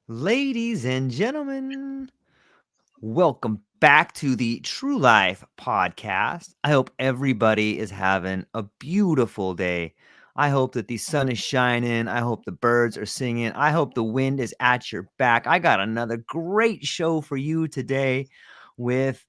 Ladies and gentlemen, welcome back to the True Life podcast. I hope everybody is having a beautiful day. I hope that the sun is shining. I hope the birds are singing. I hope the wind is at your back. I got another great show for you today with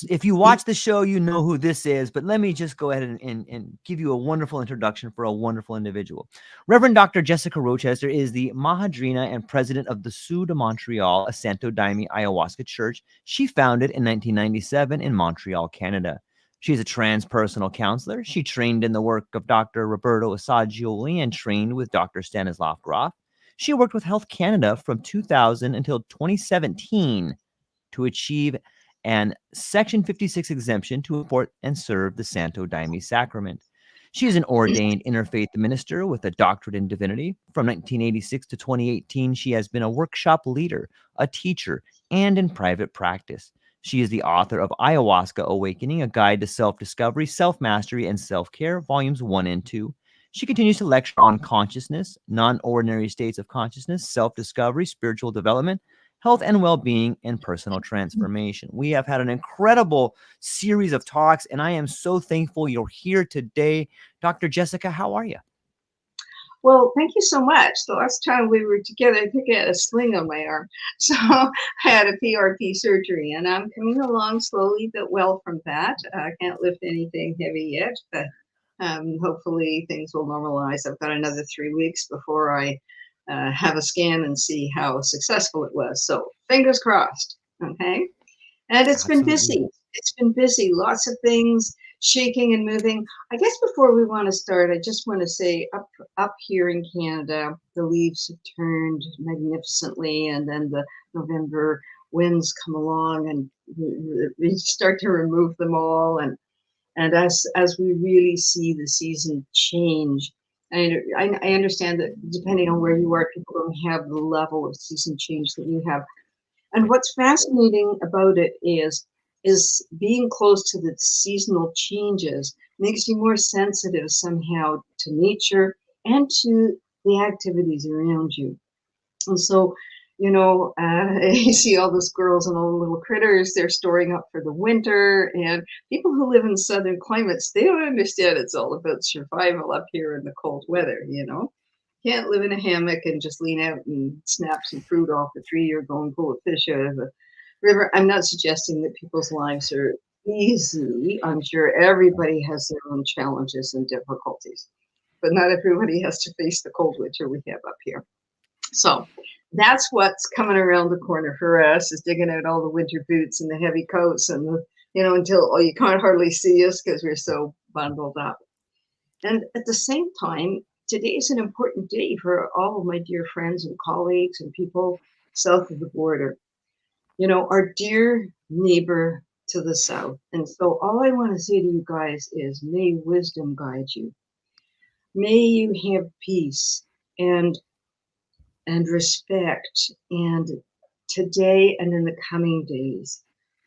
if you watch the show, you know who this is, but let me just go ahead and give you a wonderful introduction for a wonderful individual. Reverend Dr. Jessica Rochester is the Madrinha and president of the Sud de Montréal, a Santo Daime Ayahuasca church she founded in 1997 in Montreal, Canada. She's a transpersonal counselor. She trained in the work of Dr. Roberto Assagioli and trained with Dr. Stanislav Grof. She worked with Health Canada from 2000 until 2017 to achieve an Section 56 exemption to import and serve the Santo Daime Sacrament. She is an ordained interfaith minister with a doctorate in divinity. From 1986 to 2018, she has been a workshop leader, a teacher, and in private practice. She is the author of Ayahuasca Awakening, a guide to self-discovery, self-mastery, and self-care, volumes 1 and 2. She continues to lecture on consciousness, non-ordinary states of consciousness, self-discovery, spiritual development, health and well-being, and personal transformation. We have had an incredible series of talks, and I am so thankful you're here today. Dr. Jessica, how are you? Well, thank you so much. The last time we were together, I think I had a sling on my arm. So I had a PRP surgery, and I'm coming along slowly but well from that. I can't lift anything heavy yet, but hopefully things will normalize. I've got another 3 weeks before I have a scan and see how successful it was. So fingers crossed. Okay. And it's been busy. It's been busy. Lots of things shaking and moving. I guess before we want to start, I just want to say up here in Canada, the leaves have turned magnificently, and then the November winds come along and we start to remove them all. And as we really see the season change, I understand that depending on where you are, people don't have the level of season change that we have. And what's fascinating about it is being close to the seasonal changes makes you more sensitive somehow to nature and to the activities around you. And so, you see all the squirrels and all the little critters, they're storing up for the winter. And people who live in southern climates, they don't understand it's all about survival up here in the cold weather. Can't live in a hammock and just lean out and snap some fruit off the tree or go and pull a fish out of the river. I'm not suggesting that people's lives are easy. I'm sure everybody has their own challenges and difficulties, but not everybody has to face the cold winter we have up here. So that's what's coming around the corner for us, is digging out all the winter boots and the heavy coats and until you can't hardly see us because we're so bundled up. And at the same time, today is an important day for all of my dear friends and colleagues and people south of the border. Our dear neighbor to the south. And so all I want to say to you guys is, may wisdom guide you. May you have peace and respect, and today and in the coming days,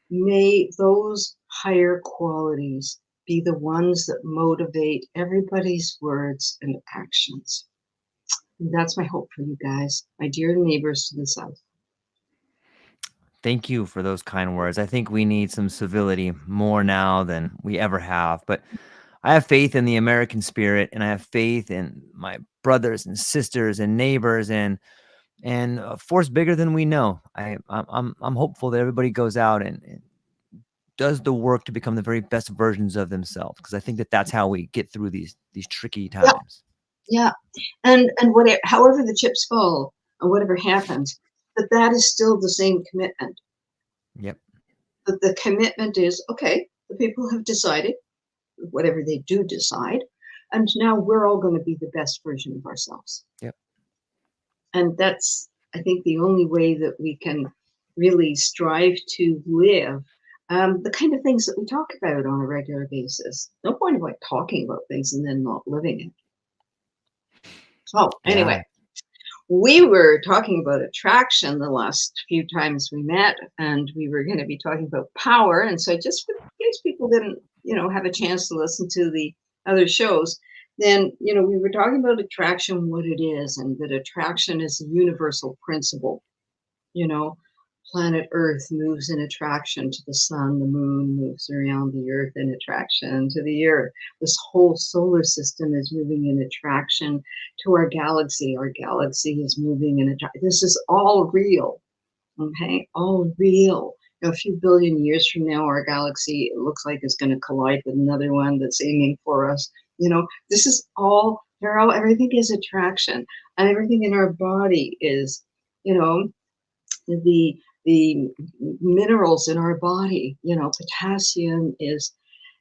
may those higher qualities be the ones that motivate everybody's words and actions. And that's my hope for you guys, my dear neighbors to the south. Thank you for those kind words. I think we need some civility more now than we ever have. But I have faith in the American spirit, and I have faith in my brothers and sisters and neighbors and a force bigger than we know. I'm hopeful that everybody goes out and does the work to become the very best versions of themselves, because I think that that's how we get through these tricky times. Yeah. And whatever, however the chips fall or whatever happens, that is still the same commitment. Yep. But the commitment is, okay, the people have decided whatever they do decide, and now we're all going to be the best version of ourselves. Yep. And that's, I think, the only way that we can really strive to live the kind of things that we talk about on a regular basis. No point of talking about things and then not living it. So anyway, we were talking about attraction the last few times we met, and we were going to be talking about power. And so just in case people didn't, have a chance to listen to the other shows, then, we were talking about attraction, what it is, and that attraction is a universal principle. You know, planet Earth moves in attraction to the sun, the moon moves around the earth in attraction to the earth. This whole solar system is moving in attraction to our galaxy. Our galaxy is moving in attraction. This is all real, okay? All real. You know, a few billion years from now, our galaxy, it looks like, is going to collide with another one that's aiming for us. You know, this is all, everything is attraction, and everything in our body is, you know, the minerals in our body. You know, potassium is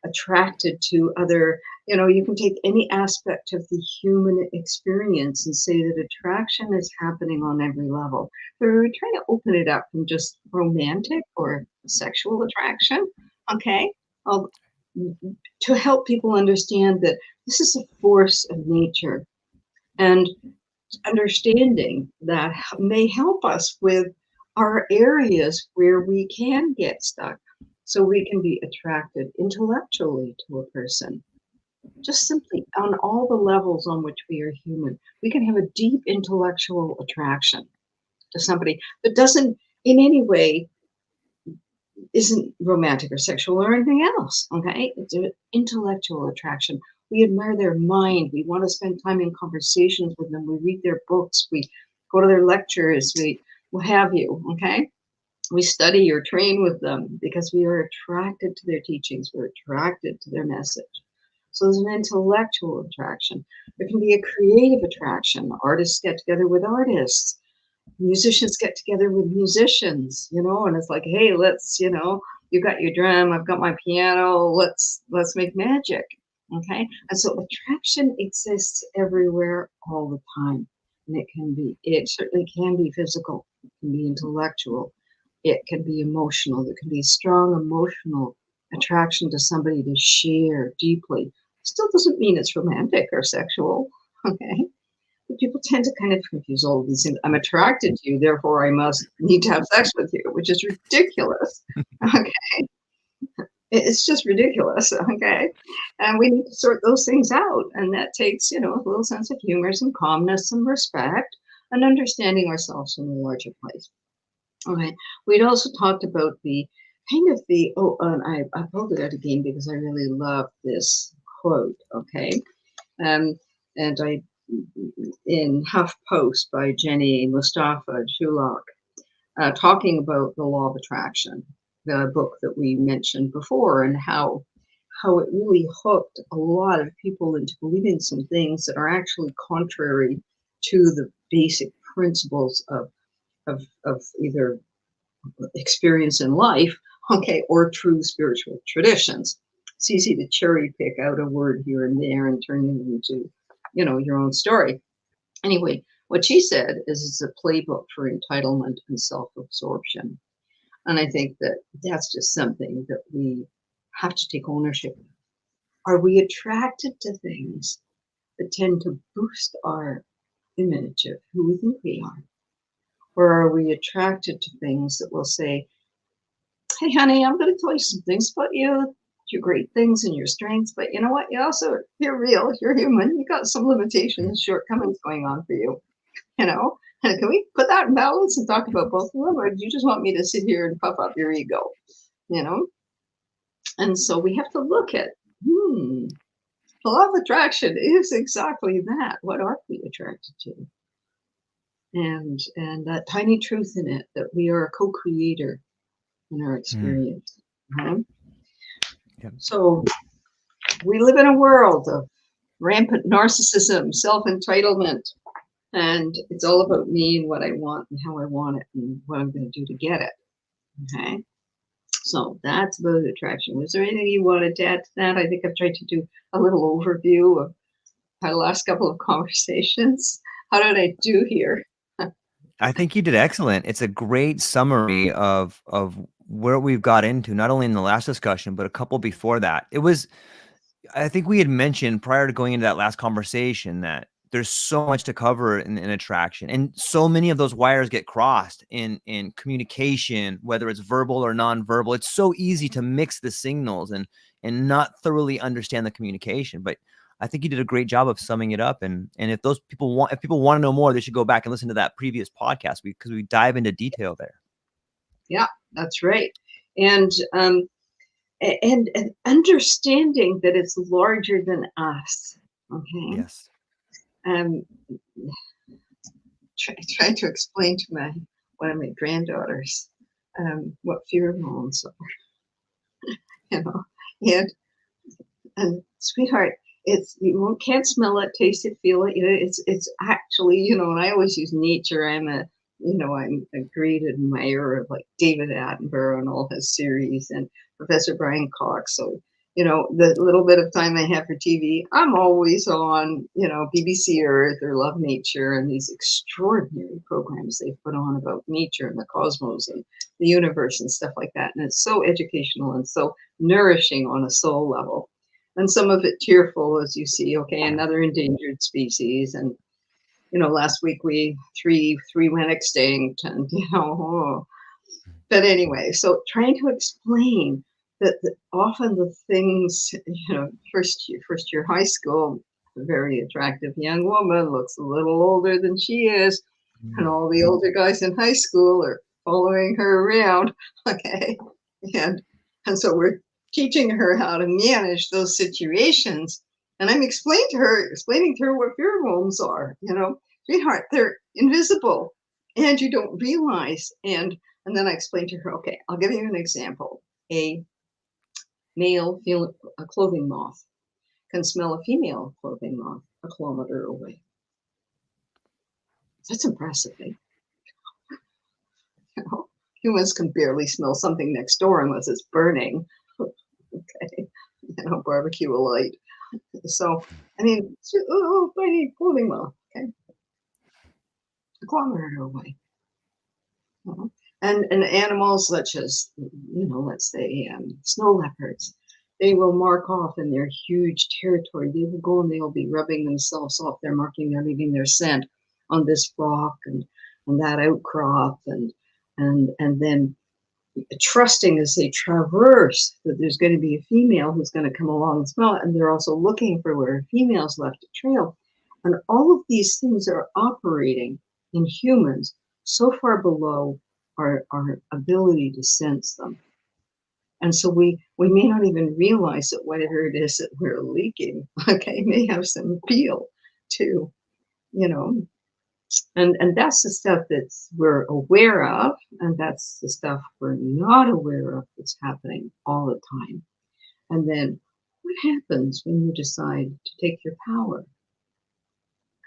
attracted to other, you know, you can take any aspect of the human experience and say that attraction is happening on every level. But we're trying to open it up from just romantic or sexual attraction, okay? To help people understand that this is a force of nature, and understanding that may help us with our areas where we can get stuck, so we can be attracted intellectually to a person, just simply on all the levels on which we are human. We can have a deep intellectual attraction to somebody that doesn't in any way isn't romantic or sexual or anything else, okay? It's an intellectual attraction. We admire their mind. We want to spend time in conversations with them. We read their books. We go to their lectures. We what have you, okay? We study or train with them because we are attracted to their teachings. We're attracted to their message. So there's an intellectual attraction. There can be a creative attraction. Artists get together with artists. Musicians get together with musicians, you know, and it's like, hey, let's, you know, you got your drum, I've got my piano, let's make magic, okay? And so attraction exists everywhere all the time, and it certainly can be physical, it can be intellectual, it can be emotional. There can be strong emotional attraction to somebody to share deeply. Still doesn't mean it's romantic or sexual, okay? People tend to kind of confuse all of these things. I'm attracted to you, therefore I must need to have sex with you, which is ridiculous. Okay. It's just ridiculous. Okay. And we need to sort those things out. And that takes, you know, a little sense of humor, some calmness, some respect, and understanding ourselves in a larger place. Okay. We'd also talked about the kind of the, and I pulled it out again because I really love this quote. Okay. And I, in HuffPost by Jenny Mustafa Chulak, talking about the law of attraction, the book that we mentioned before, and how it really hooked a lot of people into believing some things that are actually contrary to the basic principles of either experience in life, okay, or true spiritual traditions. It's easy to cherry pick out a word here and there and turn it into, you know, your own story. Anyway, what she said is it's a playbook for entitlement and self-absorption. And I think that that's just something that we have to take ownership of. Are we attracted to things that tend to boost our image of who we think we are? Or are we attracted to things that will say, hey, honey, I'm going to tell you some things about you, your great things and your strengths, but you know what? You're real, you're human, you got some limitations, shortcomings going on for you, you know? And can we put that in balance and talk about both of them? Or do you just want me to sit here and puff up your ego, you know? And so we have to look at, the law of attraction is exactly that. What are we attracted to? And that tiny truth in it, that we are a co-creator in our experience. So we live in a world of rampant narcissism, self-entitlement, and it's all about me and what I want and how I want it and what I'm going to do to get it. Okay. So that's about attraction. Was there anything you wanted to add to that? I think I've tried to do a little overview of our last couple of conversations. How did I do here? I think you did excellent. It's a great summary of where we've got into, not only in the last discussion, but a couple before that. I think we had mentioned prior to going into that last conversation that there's so much to cover in attraction, and so many of those wires get crossed in communication, whether it's verbal or nonverbal. It's so easy to mix the signals and not thoroughly understand the communication. But I think you did a great job of summing it up. And if people want to know more, they should go back and listen to that previous podcast because we dive into detail there. Yeah, that's right. And understanding that it's larger than us. Okay. Yes. Try to explain to one of my granddaughters what pheromones are, you know, and sweetheart, you can't smell it, taste it, feel it. It's actually, and I always use nature. I'm a great admirer of like David Attenborough and all his series, and Professor Brian Cox. So, the little bit of time I have for TV, I'm always on, BBC Earth or Love Nature and these extraordinary programs they put on about nature and the cosmos and the universe and stuff like that. And it's so educational and so nourishing on a soul level. And some of it tearful, as you see, okay, another endangered species. And, last week three went extinct and, But anyway, so trying to explain that often the things, first year high school, a very attractive young woman looks a little older than she is. And all the older guys in high school are following her around, okay? And so we're teaching her how to manage those situations. And I'm explaining to her what pheromones are, sweetheart, they're invisible and you don't realize. And then I explained to her, okay, I'll give you an example. A male clothing moth can smell a female clothing moth a kilometer away. That's impressive, eh? Humans can barely smell something next door unless it's burning. Okay, barbecue alight. So, tiny clothing moth, okay, a kilometer away. And animals such as, let's say snow leopards, they will mark off in their huge territory. They will go and they will be rubbing themselves off. They're leaving their scent on this rock and that outcrop, and then trusting as they traverse that there's going to be a female who's going to come along and smell it. And they're also looking for where a female's left a trail. And all of these things are operating in humans so far below our ability to sense them. And so we may not even realize that whatever it is that we're leaking, okay, may have some appeal to, and that's the stuff that we're aware of, and that's the stuff we're not aware of that's happening all the time. And then what happens when you decide to take your power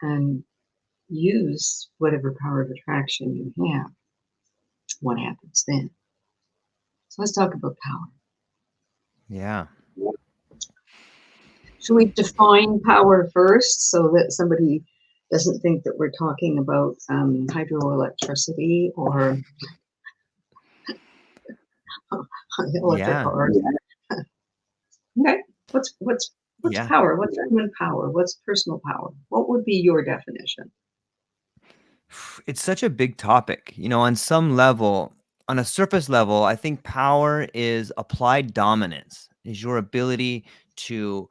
and use whatever power of attraction you have? What happens then? So let's talk about power. Yeah. Should we define power first so that somebody doesn't think that we're talking about hydroelectricity or electric cars? Okay. What's power? What's human power? What's personal power? What would be your definition? It's such a big topic, on some level, on a surface level. I think power is applied dominance, is your ability to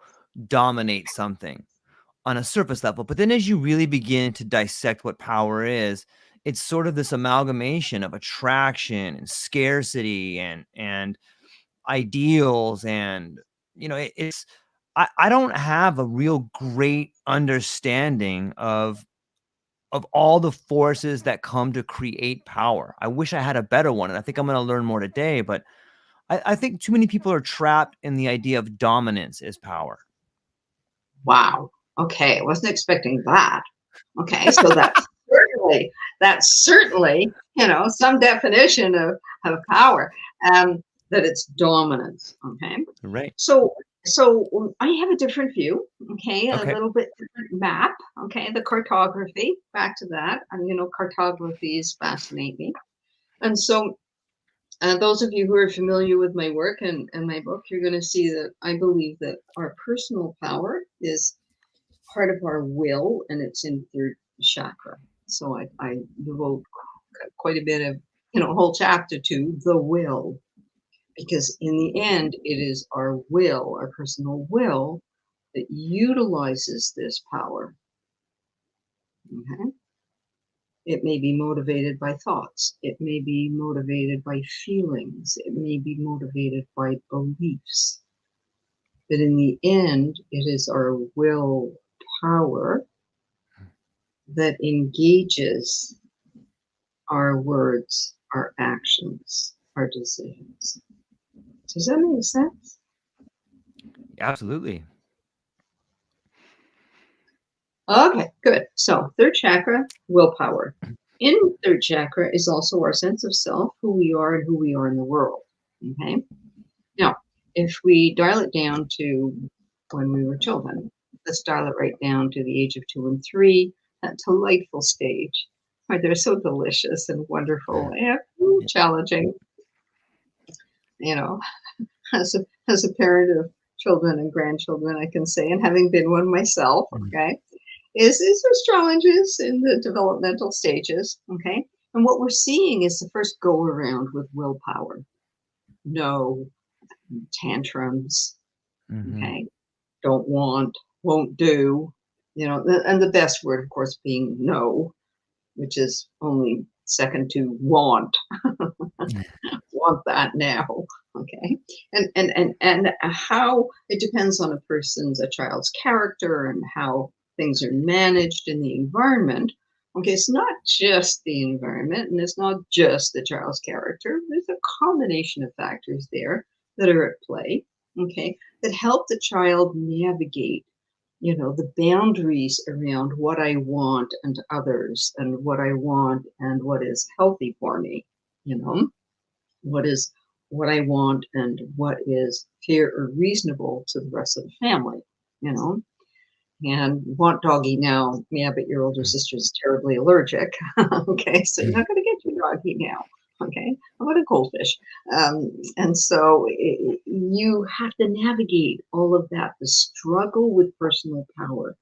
dominate something on a surface level. But then as you really begin to dissect what power is, it's sort of this amalgamation of attraction and scarcity and ideals. And, I don't have a real great understanding of all the forces that come to create power. I wish I had a better one. And I think I'm going to learn more today, but I think too many people are trapped in the idea of dominance as power. Wow. Okay. I wasn't expecting that. Okay. So that's certainly, some definition of power, that it's dominance. Okay. Right. So I have a different view. Okay. A little bit different map. Okay. The cartography, back to that. Cartographies fascinate me. And so those of you who are familiar with my work and my book, you're going to see that I believe that our personal power is part of our will, and it's in third chakra. So I devote quite a bit of, a whole chapter to the will, because in the end, it is our will, our personal will, that utilizes this power. Okay? It may be motivated by thoughts. It may be motivated by feelings. It may be motivated by beliefs. But in the end, it is our will power that engages our words, our actions, our decisions. Does that make sense? Absolutely. Okay, good. So third chakra, willpower. In third chakra is also our sense of self, who we are and who we are in the world. Okay. Now, if we dial it down to when we were children, let's dial it right down to the age of 2 and 3, that delightful stage where they're so delicious and wonderful and challenging. You know, as a parent of children and grandchildren, I can say, and having been one myself, okay, is there's challenges in the developmental stages, okay? And what we're seeing is the first go around with willpower. No, tantrums, okay? Don't want, won't do, you know, and the best word, of course, being no, which is only second to want. Want that now, okay? And how it depends on a child's character and how things are managed in the environment. Okay, it's not just the environment and it's not just the child's character. There's a combination of factors there that are at play, okay, that help the child navigate, you know, the boundaries around what I want and others and what I want and what is healthy for me, you know, what I want and what is fair or reasonable to the rest of the family, you know. And want doggy now, yeah, but your older sister is terribly allergic. Okay, so you're not going to get your doggy now. Okay, how about a goldfish? And so you have to navigate all of that, the struggle with personal power,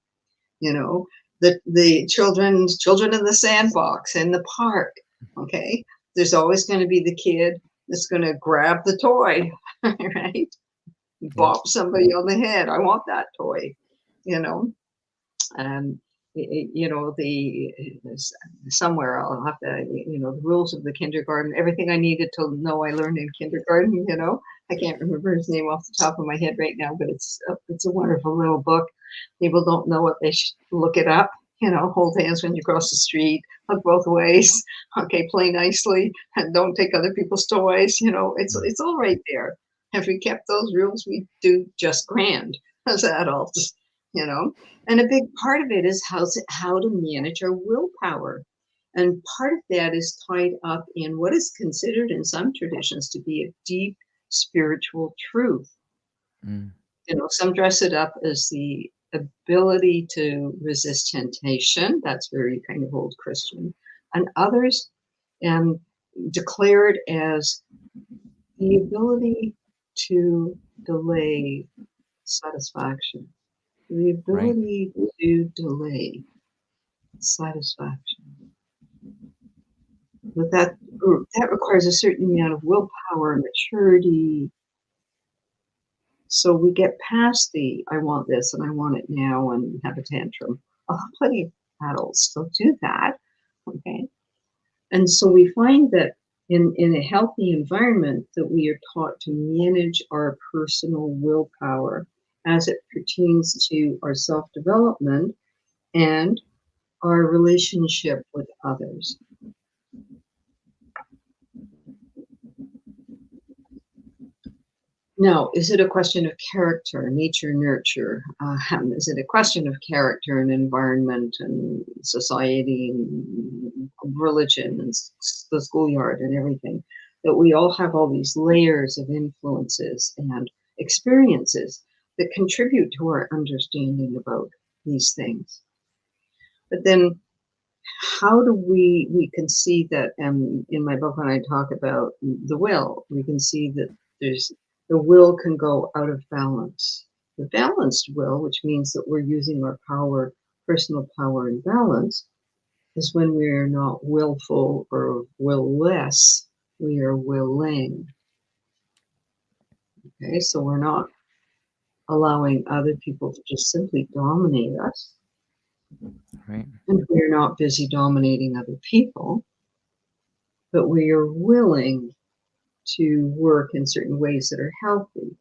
you know, the children in the sandbox, in the park. Okay, there's always going to be the kid that's going to grab the toy, right? Bop somebody on the head. I want that toy, you know. And you know, somewhere I'll have to, you know, the rules of the kindergarten, everything I needed to know I learned in kindergarten, you know. I can't remember his name off the top of my head right now, but it's a wonderful little book. People don't know it, they should look it up. You know, hold hands when you cross the street, hug both ways, okay, play nicely, and don't take other people's toys. You know, it's all right there. If we kept those rules, we'd do just grand as adults, you know. And a big part of it is how to manage our willpower. And part of that is tied up in what is considered in some traditions to be a deep spiritual truth. You know, some dress it up as the ability to resist temptation. That's very kind of old Christian. And others declare it as the ability to delay satisfaction. The ability to delay satisfaction. But that requires a certain amount of willpower and maturity. So we get past the I want this and I want it now and have a tantrum. Plenty of adults still do that. Okay. And so we find that in a healthy environment that we are taught to manage our personal willpower as it pertains to our self-development and our relationship with others. Now, is it a question of character, nature, nurture? Is it a question of character and environment and society and religion and the schoolyard and everything? That we all have all these layers of influences and experiences that contribute to our understanding about these things. But then how do we can see that, in my book when I talk about the will, we can see that the will can go out of balance. The balanced will, which means that we're using our power, personal power in balance, is when we are not willful or will-less, we are willing. Okay, so we're not allowing other people to just simply dominate us. Right. And we're not busy dominating other people, but we are willing to work in certain ways that are healthy.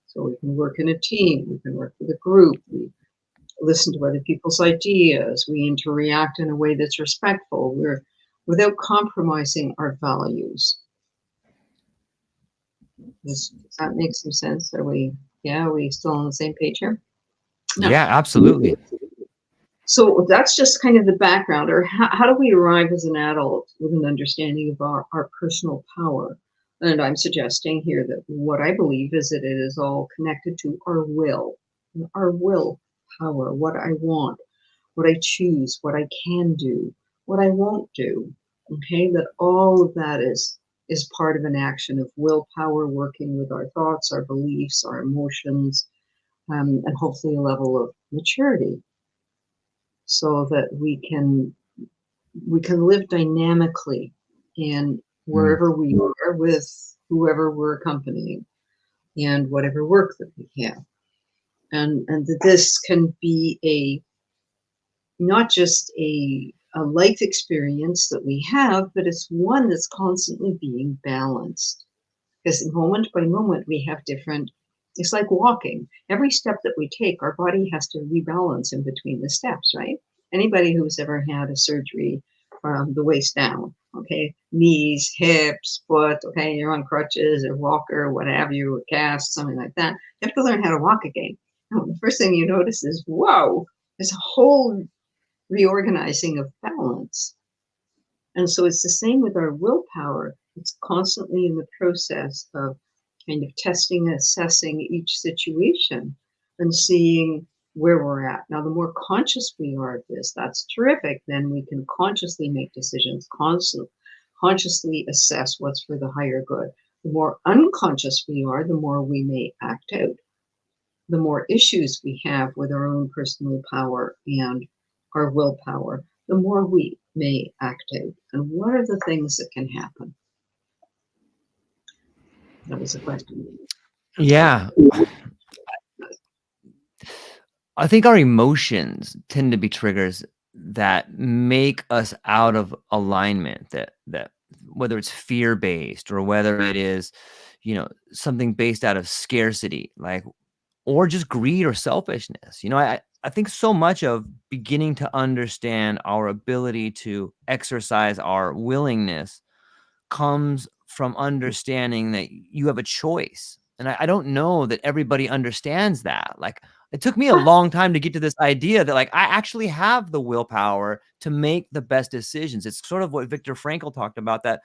So we can work in a team, we can work with a group, we listen to other people's ideas, we interact in a way that's respectful, we're without compromising our values. Does that make some sense? Are we still on the same page here? No. Yeah, absolutely. So that's just kind of the background, or how do we arrive as an adult with an understanding of our personal power? And I'm suggesting here that what I believe is that it is all connected to our will power, what I want, what I choose, what I can do, what I won't do. Okay, that all of that is part of an action of willpower, working with our thoughts, our beliefs, our emotions, and hopefully a level of maturity, so that we can live dynamically in wherever we are with whoever we're accompanying and whatever work that we have. And that this can be not just a life experience that we have, but it's one that's constantly being balanced. Because moment by moment we have different, it's like walking. Every step that we take, our body has to rebalance in between the steps, right? Anybody who's ever had a surgery from the waist down, okay, knees, hips, foot, okay, you're on crutches or walker, what have you, a cast, something like that, you have to learn how to walk again. The first thing you notice is, whoa, there's a whole reorganizing of balance. And so it's the same with our willpower. It's constantly in the process of kind of testing, assessing each situation and seeing where we're at. Now, the more conscious we are of this, that's terrific. Then we can consciously make decisions, consciously assess what's for the higher good. The more unconscious we are, the more we may act out. The more issues we have with our own personal power and our willpower, the more we may act out. And what are the things that can happen? That was a question. Yeah. I think our emotions tend to be triggers that make us out of alignment, that whether it's fear-based or whether it is, something based out of scarcity, like, or just greed or selfishness. I think so much of beginning to understand our ability to exercise our willingness comes from understanding that you have a choice. And I don't know that everybody understands that. Like, it took me a long time to get to this idea that, like, I actually have the willpower to make the best decisions. It's sort of what Viktor Frankl talked about, that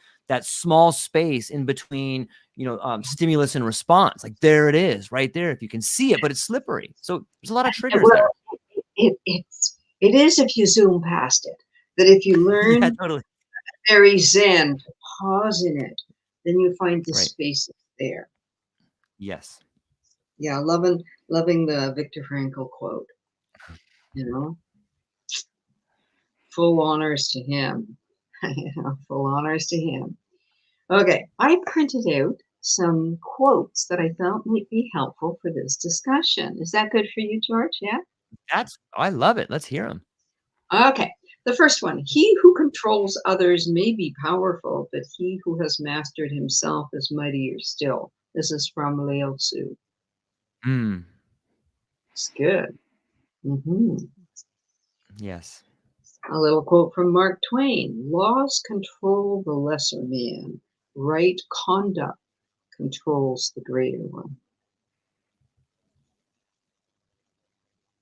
small space in between, stimulus and response. Like, there it is right there. If you can see it, but it's slippery. So there's a lot of triggers there. It is if you zoom past it. That if you learn Yeah, totally. very zen to pause in it, then you find the Right. space there. Yes. Yeah, loving the Viktor Frankl quote. Full honors to him. Full honors to him. Okay, I printed out some quotes that I thought might be helpful for this discussion. Is that good for you, George? Yeah? I love it. Let's hear them. Okay, the first one. He who controls others may be powerful, but he who has mastered himself is mightier still. This is from Lao Tzu. It's good. Yes. A little quote from Mark Twain. Laws control the lesser man. Right conduct controls the greater one.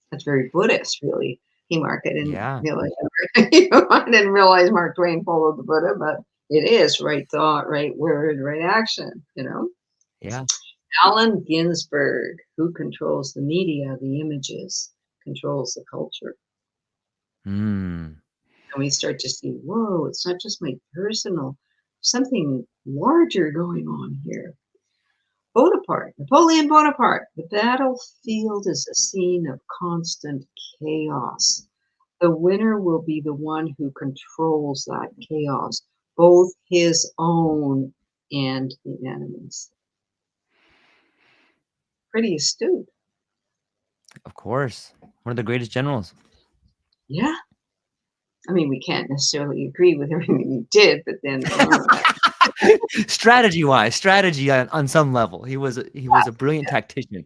That's very Buddhist, really. I didn't realize Mark Twain followed the Buddha, but it is right thought, right word, right action, Yeah. Allen Ginsberg, who controls the media, the images, controls the culture. And we start to see, whoa, it's not just my personal, something larger going on here. Napoleon Bonaparte, the battlefield is a scene of constant chaos. The winner will be the one who controls that chaos, both his own and the enemy's. Pretty astute. Of course. One of the greatest generals. Yeah. I mean, we can't necessarily agree with everything he did, but then Strategy on some level. He was a brilliant tactician.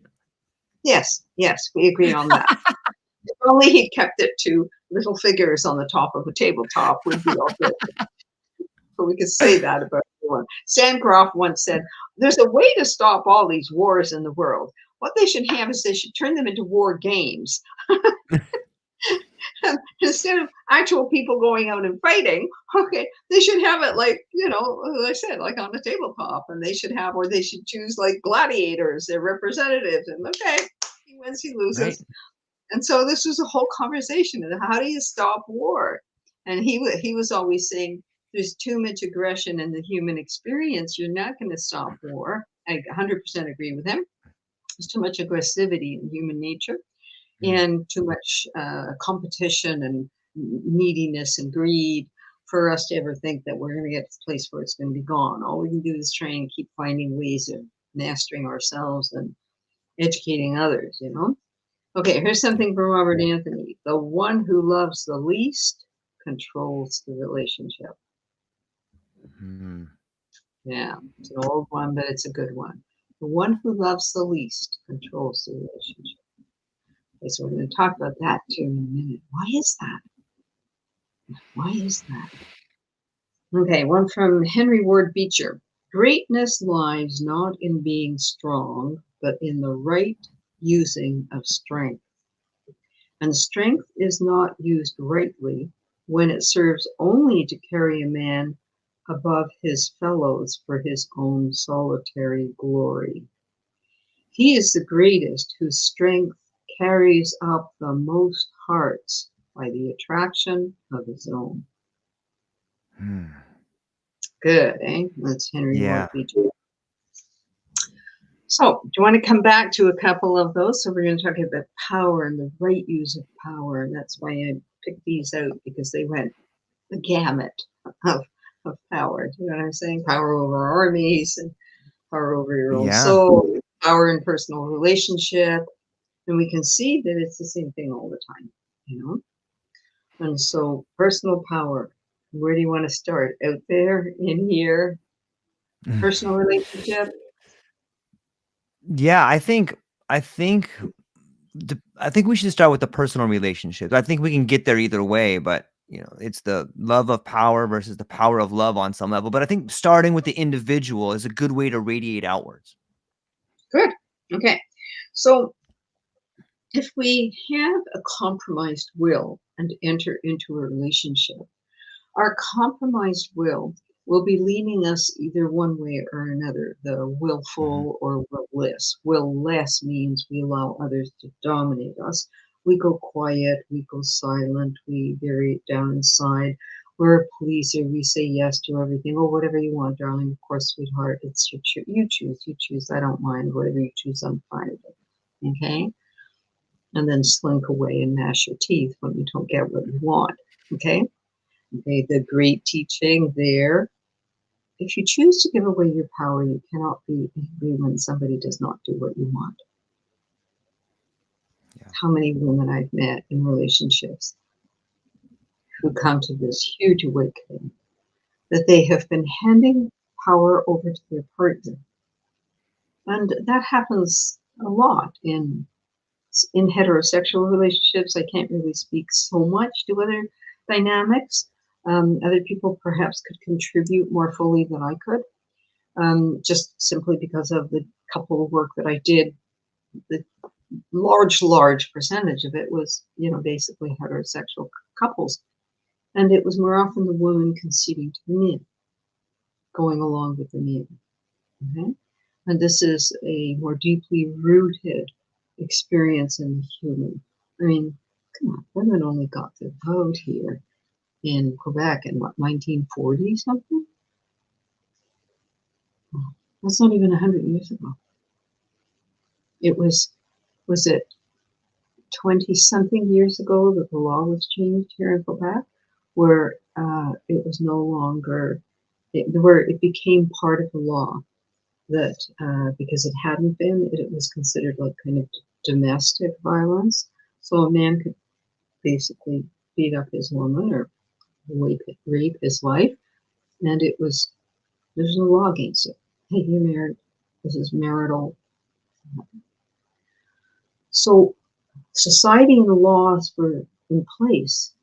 yes, we agree on that. If only he kept it to little figures on the top of a tabletop, would be all good. So we could say that about everyone. Stan Grof once said, "There's a way to stop all these wars in the world. What they should have is they should turn them into war games." Instead of actual people going out and fighting, okay, they should have it like, as I said, like on the tabletop, and they should choose like gladiators, their representatives, and okay, he wins, he loses. Right. And so this was a whole conversation of how do you stop war? And he was always saying, there's too much aggression in the human experience. You're not going to stop war. I 100% agree with him. There's too much aggressivity in human nature. And too much competition and neediness and greed for us to ever think that we're going to get to the place where it's going to be gone. All we can do is try and keep finding ways of mastering ourselves and educating others, Okay, here's something from Robert Anthony. The one who loves the least controls the relationship. Yeah, it's an old one, but it's a good one. The one who loves the least controls the relationship. Okay, so we're going to talk about that too in a minute. Why is that? Why is that? Okay, one from Henry Ward Beecher. Greatness lies not in being strong, but in the right using of strength. And strength is not used rightly when it serves only to carry a man above his fellows for his own solitary glory. He is the greatest whose strength carries up the most hearts by the attraction of his own. Good, eh? That's Henry Ward Beecher. So, do you want to come back to a couple of those? So we're going to talk about power and the right use of power. And that's why I picked these out, because they went the gamut of power. Do you know what I'm saying? Power over armies and power over your own soul, power in personal relationship. And we can see that it's the same thing all the time, And so personal power, where do you want to start? Out there, in here, personal relationship? Yeah, I think we should start with the personal relationships. I think we can get there either way, but it's the love of power versus the power of love on some level. But I think starting with the individual is a good way to radiate outwards. Good. Okay. So if we have a compromised will and enter into a relationship, our compromised will be leaning us either one way or another, the willful or willless. Willless means we allow others to dominate us. We go quiet, we go silent, we bury it down inside. We're a pleaser, we say yes to everything. Oh, whatever you want, darling, of course, sweetheart, it's you choose, I don't mind, whatever you choose, I'm fine with it, okay? And then slink away and gnash your teeth when you don't get what you want, okay? Okay, the great teaching there. If you choose to give away your power, you cannot be angry when somebody does not do what you want. Yeah. How many women I've met in relationships who come to this huge awakening that they have been handing power over to their partner. And that happens a lot in heterosexual relationships. I can't really speak so much to other dynamics. Other people perhaps could contribute more fully than I could, just simply because of the couple of work that I did. The large percentage of it was, basically heterosexual couples. And it was more often the woman conceding to the men, going along with the men. Okay? And this is a more deeply rooted experience in the human. I mean, come on, women only got the vote here in Quebec in 1940 something? Oh, that's not even 100 years ago. It was it 20 something years ago that the law was changed here in Quebec, where it was no longer, where it became part of the law that because it hadn't been, it was considered like kind of domestic violence. So a man could basically beat up his woman or rape his wife, and there's no law against it. Hey, you married. This is marital. So society and the laws were in place.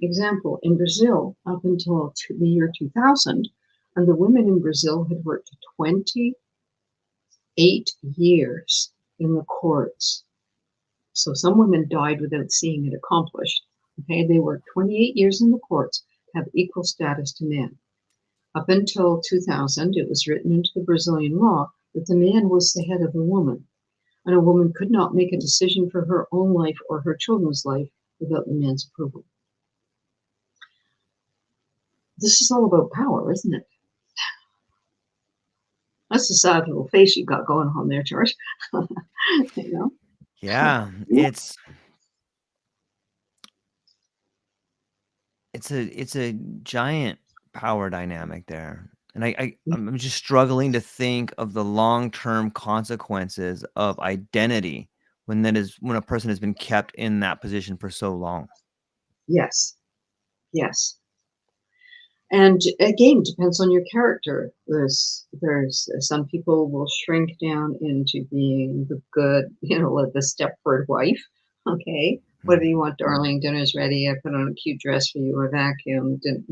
Example, in Brazil, up until the year 2000, and the women in Brazil had worked 28 years in the courts. So some women died without seeing it accomplished. Okay, they worked 28 years in the courts, have equal status to men. Up until 2000, it was written into the Brazilian law that the man was the head of the woman, and a woman could not make a decision for her own life or her children's life without the man's approval. This is all about power, isn't it? That's a sad little face you got going on there, George. You know? Yeah, it's a giant power dynamic there. And I'm just struggling to think of the long-term consequences of identity when a person has been kept in that position for so long. Yes. And again, depends on your character. There's some people will shrink down into being the good, like the Stepford wife. Okay, what do you want, darling? Dinner's ready. I put on a cute dress for you. I vacuumed, and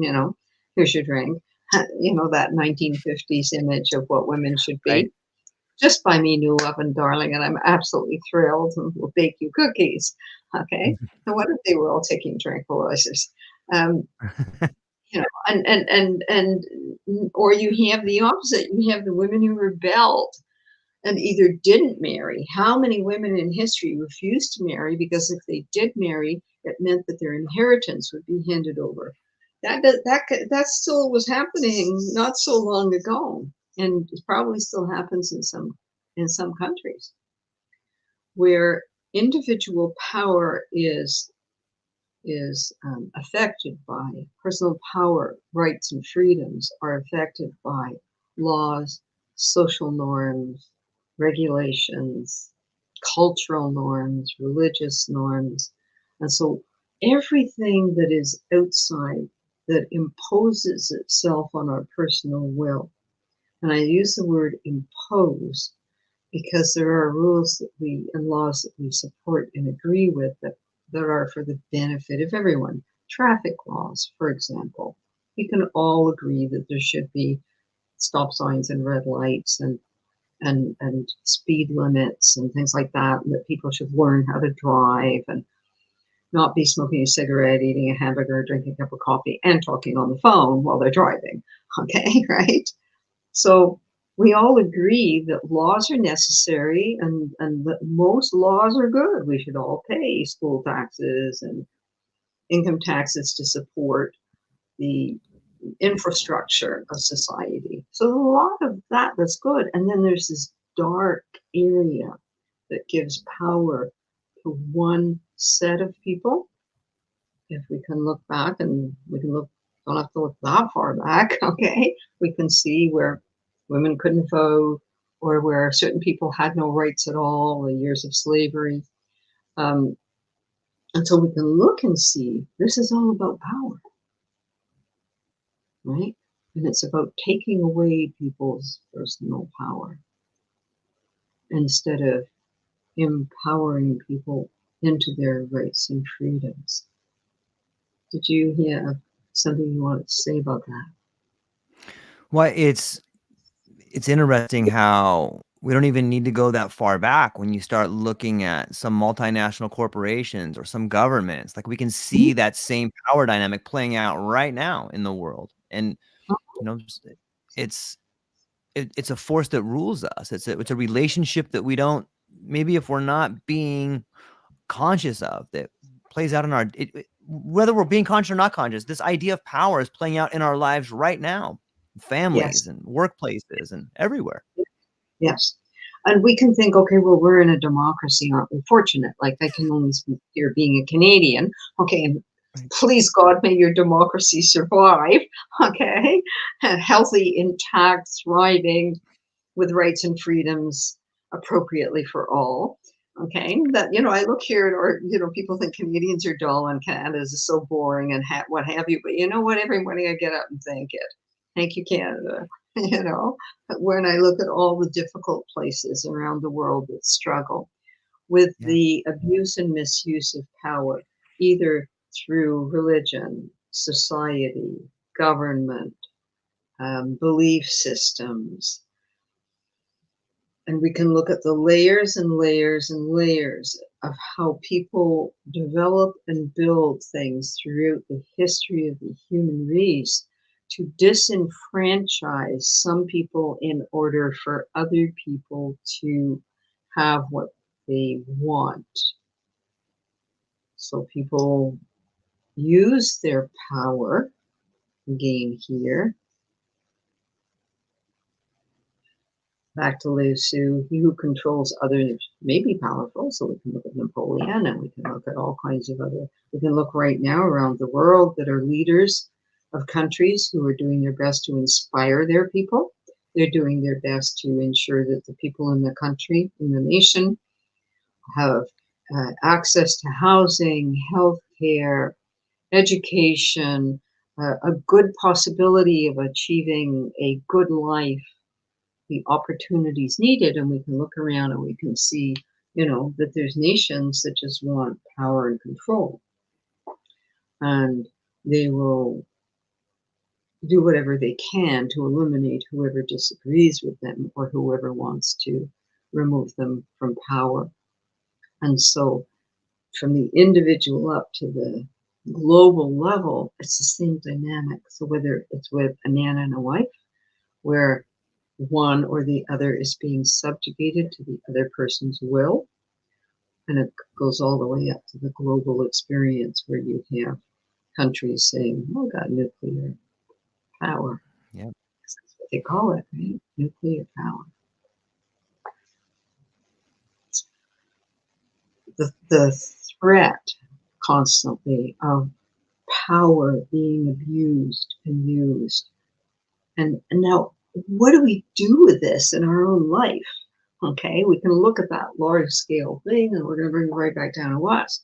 here's your drink. That 1950s image of what women should be. Right. Just buy me new oven, darling, and I'm absolutely thrilled, and we'll bake you cookies. Okay, and what if they were all taking tranquilizers? And or you have the opposite. You have the women who rebelled and either didn't marry. How many women in history refused to marry because if they did marry, it meant that their inheritance would be handed over. That still was happening not so long ago, and it probably still happens in some countries where individual power is affected by personal power, rights and freedoms are affected by laws, social norms, regulations, cultural norms, religious norms. And so everything that is outside that imposes itself on our personal will, and I use the word impose because there are rules and laws that we support and agree with that are for the benefit of everyone. Traffic laws, for example. We can all agree that there should be stop signs and red lights and speed limits and things like that, and that people should learn how to drive and not be smoking a cigarette, eating a hamburger, drinking a cup of coffee, and talking on the phone while they're driving. Okay, right? So we all agree that laws are necessary and that most laws are good. We should all pay school taxes and income taxes to support the infrastructure of society. So a lot of that's good. And then there's this dark area that gives power to one set of people. If we can look back, and don't have to look that far back, okay? We can see where women couldn't vote, or where certain people had no rights at all, the years of slavery. And so we can look and see this is all about power, right? And it's about taking away people's personal power instead of empowering people into their rights and freedoms. Did you hear something you wanted to say about that? Well, it's interesting how we don't even need to go that far back when you start looking at some multinational corporations or some governments. Like we can see that same power dynamic playing out right now in the world. And it's a force that rules us. It's a relationship that we don't, maybe if we're not being conscious of, that plays out in our whether we're being conscious or not conscious. This idea of power is playing out in our lives right now, families and workplaces and everywhere. Yes. And we can think, okay, well, we're in a democracy, aren't we? Fortunate. Like I can only speak here being a Canadian. Okay, and please God, may your democracy survive. Okay, healthy, intact, thriving, with rights and freedoms appropriately for all. Okay, that I look here, or people think Canadians are dull and Canada is so boring and what have you. But you know what? Every morning I get up and thank it. Thank you, Canada. But when I look at all the difficult places around the world that struggle with Yeah. the abuse and misuse of power, either through religion, society, government, belief systems, and we can look at the layers and layers and layers of how people develop and build things throughout the history of the human race to disenfranchise some people in order for other people to have what they want. So people use their power, again here, back to Lao Tzu, he who controls others may be powerful. So we can look at Napoleon, and we can look at all kinds of other, we can look right now around the world that are leaders of countries who are doing their best to inspire their people. They're doing their best to ensure that the people in the country, in the nation, have access to housing, healthcare, education, a good possibility of achieving a good life, the opportunities needed. And we can look around and we can see, that there's nations that just want power and control. And they will do whatever they can to eliminate whoever disagrees with them or whoever wants to remove them from power. And so from the individual up to the global level, it's the same dynamic. So whether it's with a man and a wife, where one or the other is being subjugated to the other person's will, and it goes all the way up to the global experience where you have countries saying, oh, got nuclear power. Yeah. That's what they call it, right? Nuclear power. The threat constantly of power being abused and used. And now, what do we do with this in our own life? Okay, we can look at that large scale thing, and we're going to bring it right back down to us.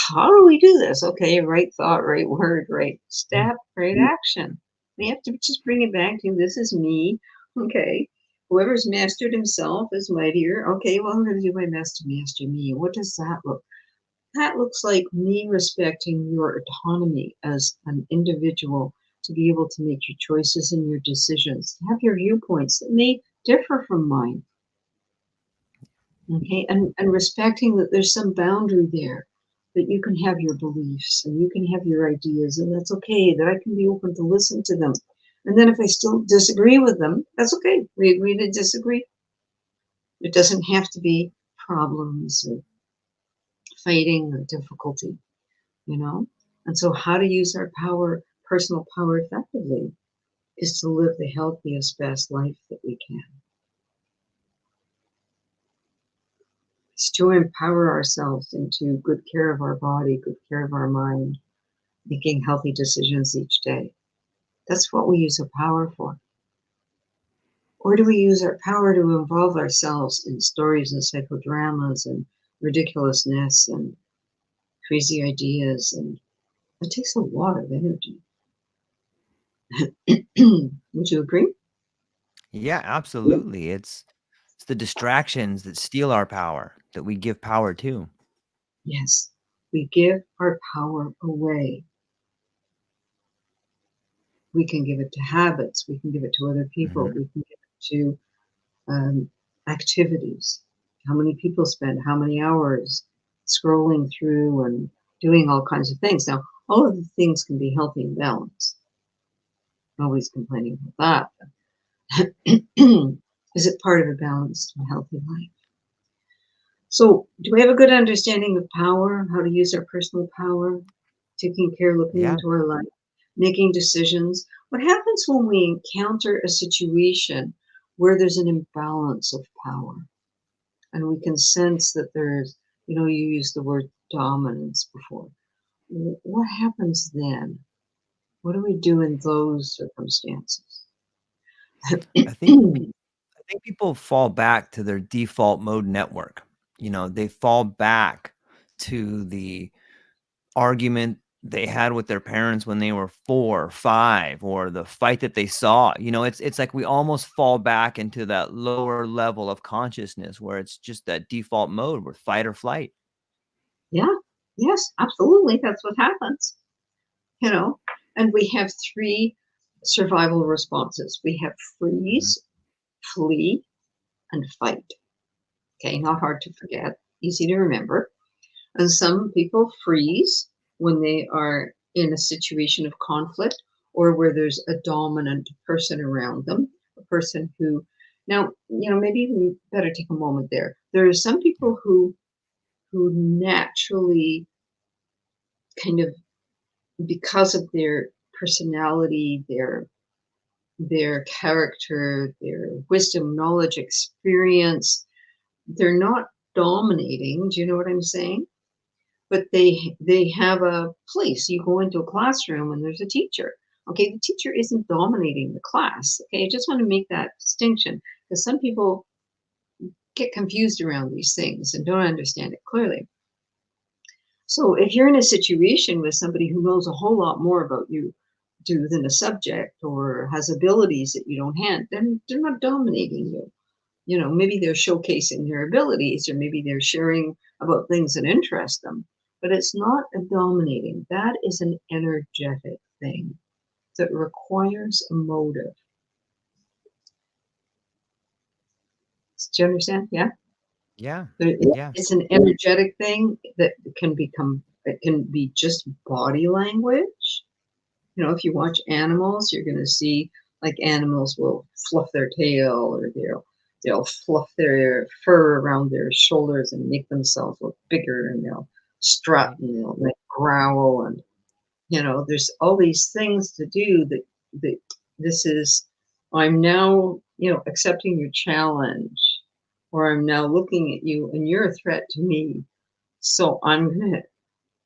How do we do this? Okay, right thought, right word, right step, right action. We have to just bring it back to this is me. Okay, whoever's mastered himself is mightier. Okay, well, I'm going to do my best to master me. What does that look? That looks like me respecting your autonomy as an individual to be able to make your choices and your decisions, to have your viewpoints that may differ from mine. Okay, and respecting that there's some boundary there, that you can have your beliefs and you can have your ideas, and that's okay, that I can be open to listen to them. And then if I still disagree with them, that's okay. We agree to disagree. It doesn't have to be problems or fighting or difficulty, And so how to use our power, personal power effectively, is to live the healthiest, best life that we can. It's to empower ourselves into good care of our body, good care of our mind, making healthy decisions each day. That's what we use our power for. Or do we use our power to involve ourselves in stories and psychodramas and ridiculousness and crazy ideas? And it takes a lot of energy. Would you agree? Yeah, absolutely. It's the distractions that steal our power, that we give power to. Yes. We give our power away. We can give it to habits. We can give it to other people. Mm-hmm. We can give it to activities. How many people spend how many hours scrolling through and doing all kinds of things. Now, all of the things can be healthy and balanced. Nobody's complaining about that. Is it part of a balanced and healthy life? So, do we have a good understanding of power, how to use our personal power, taking care, looking Yeah. into our life, making decisions? What happens when we encounter a situation where there's an imbalance of power? And we can sense that there's, you used the word dominance before. What happens then? What do we do in those circumstances? I think I think people fall back to their default mode network. they fall back to the argument they had with their parents when they were 4 or 5, or the fight that they saw. It's like we almost fall back into that lower level of consciousness where it's just that default mode where fight or flight. Yeah. Yes, absolutely. That's what happens. And we have 3 survival responses. We have freeze, flee, and fight. Okay, not hard to forget, easy to remember. And some people freeze when they are in a situation of conflict or where there's a dominant person around them, a person who, now, maybe we better take a moment there. There are some people who naturally kind of, because of their personality, their character, their wisdom, knowledge, experience, they're not dominating. Do you know what I'm saying? But they have a place. You go into a classroom and there's a teacher. Okay, the teacher isn't dominating the class. Okay, I just want to make that distinction because some people get confused around these things and don't understand it clearly. So if you're in a situation with somebody who knows a whole lot more about you than a subject or has abilities that you don't have, then they're not dominating you. Maybe they're showcasing their abilities, or maybe they're sharing about things that interest them, but it's not a dominating. That is an energetic thing that requires a motive. Do you understand? Yeah. Yeah. It's an energetic thing that can be just body language. If you watch animals, you're going to see like animals will fluff their tail, or they'll fluff their fur around their shoulders and make themselves look bigger, and they'll strut and they'll growl, and there's all these things to do that this is, I'm now accepting your challenge, or I'm now looking at you and you're a threat to me, so I'm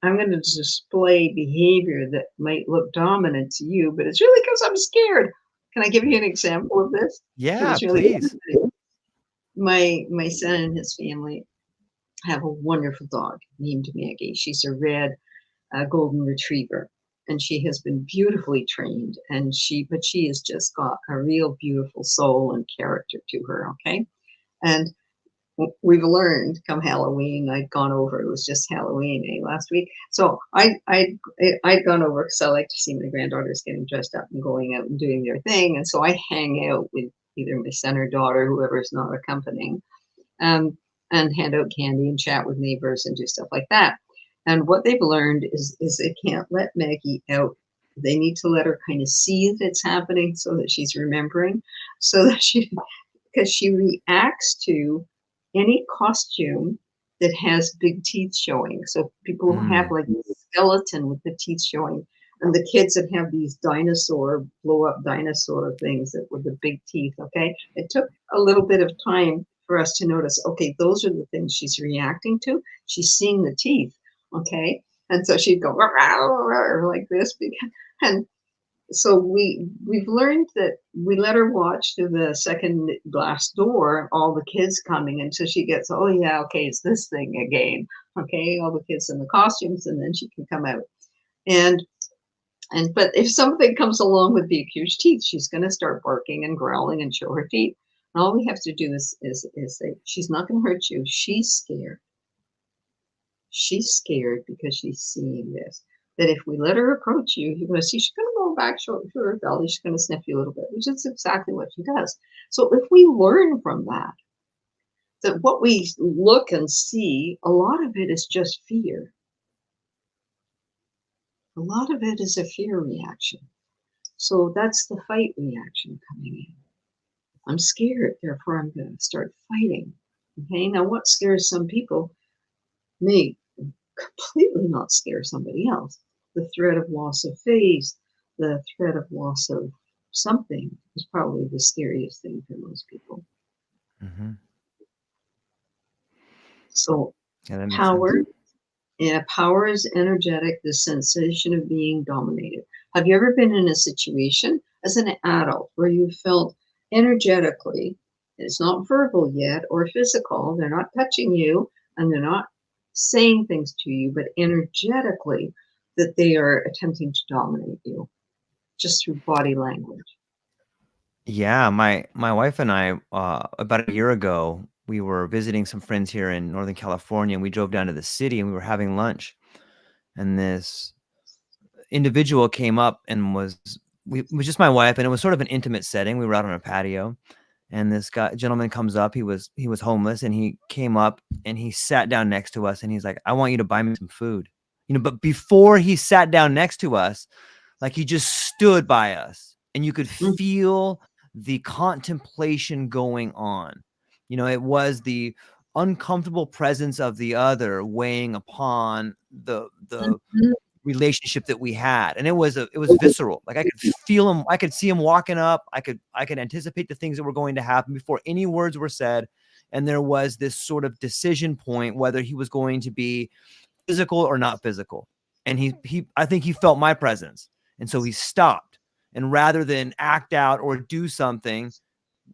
going to display behavior that might look dominant to you, but it's really because I'm scared. Can I give you an example of this? Yeah, Really please. My son and his family have a wonderful dog named Maggie. She's a red golden retriever, and she has been beautifully trained, but she has just got a real beautiful soul and character to her. Okay, and we've learned come Halloween, I'd gone over, it was just Halloween last week. So I'd gone over because I like to see my granddaughters getting dressed up and going out and doing their thing. And so I hang out with either my son or daughter, whoever's not accompanying, and hand out candy and chat with neighbors and do stuff like that. And what they've learned is they can't let Maggie out. They need to let her kind of see that it's happening so that she's remembering, so that because she reacts to any costume that has big teeth showing. So people who have like a skeleton with the teeth showing, and the kids that have these blow up dinosaur things that with the big teeth. Okay, it took a little bit of time for us to notice, okay, those are the things she's reacting to. She's seeing the teeth. Okay, and so she'd go like this, and so we've learned that we let her watch through the second glass door, all the kids coming, until she gets, oh yeah, okay, it's this thing again. Okay, all the kids in the costumes, and then she can come out. But if something comes along with big huge teeth, she's going to start barking and growling and show her teeth. And all we have to do is say, she's not going to hurt you. She's scared. She's scared because she's seeing this. That if we let her approach you, you're going to see she's going to go back, show her belly, she's going to sniff you a little bit, which is exactly what she does. So if we learn from that what we look and see, a lot of it is just fear. A lot of it is a fear reaction. So that's the fight reaction coming in. I'm scared, therefore I'm going to start fighting. Okay, now what scares some people may completely not scare somebody else. The threat of loss of faith, the threat of loss of something is probably the scariest thing for most people. Mm-hmm. So Yeah, power, power is energetic, the sensation of being dominated. Have you ever been in a situation as an adult where you felt energetically, it's not verbal yet or physical, they're not touching you, and they're not saying things to you, but energetically that they are attempting to dominate you just through body language. Yeah, my wife and I, about a year ago, we were visiting some friends here in Northern California, and we drove down to the city, and we were having lunch, and this individual came up and it was just my wife, and it was sort of an intimate setting. We were out on a patio, and this gentleman comes up. He was homeless, and he came up and he sat down next to us, and he's like, "I want you to buy me some food." But before he sat down next to us, like, he just stood by us, and you could feel the contemplation going on. It was the uncomfortable presence of the other weighing upon the Mhm. relationship that we had, and it was visceral. Like, I could feel him. I could see him walking up. I could anticipate the things that were going to happen before any words were said, and there was this sort of decision point whether he was going to be physical or not physical. And I think he felt my presence, and so he stopped, and rather than act out or do something,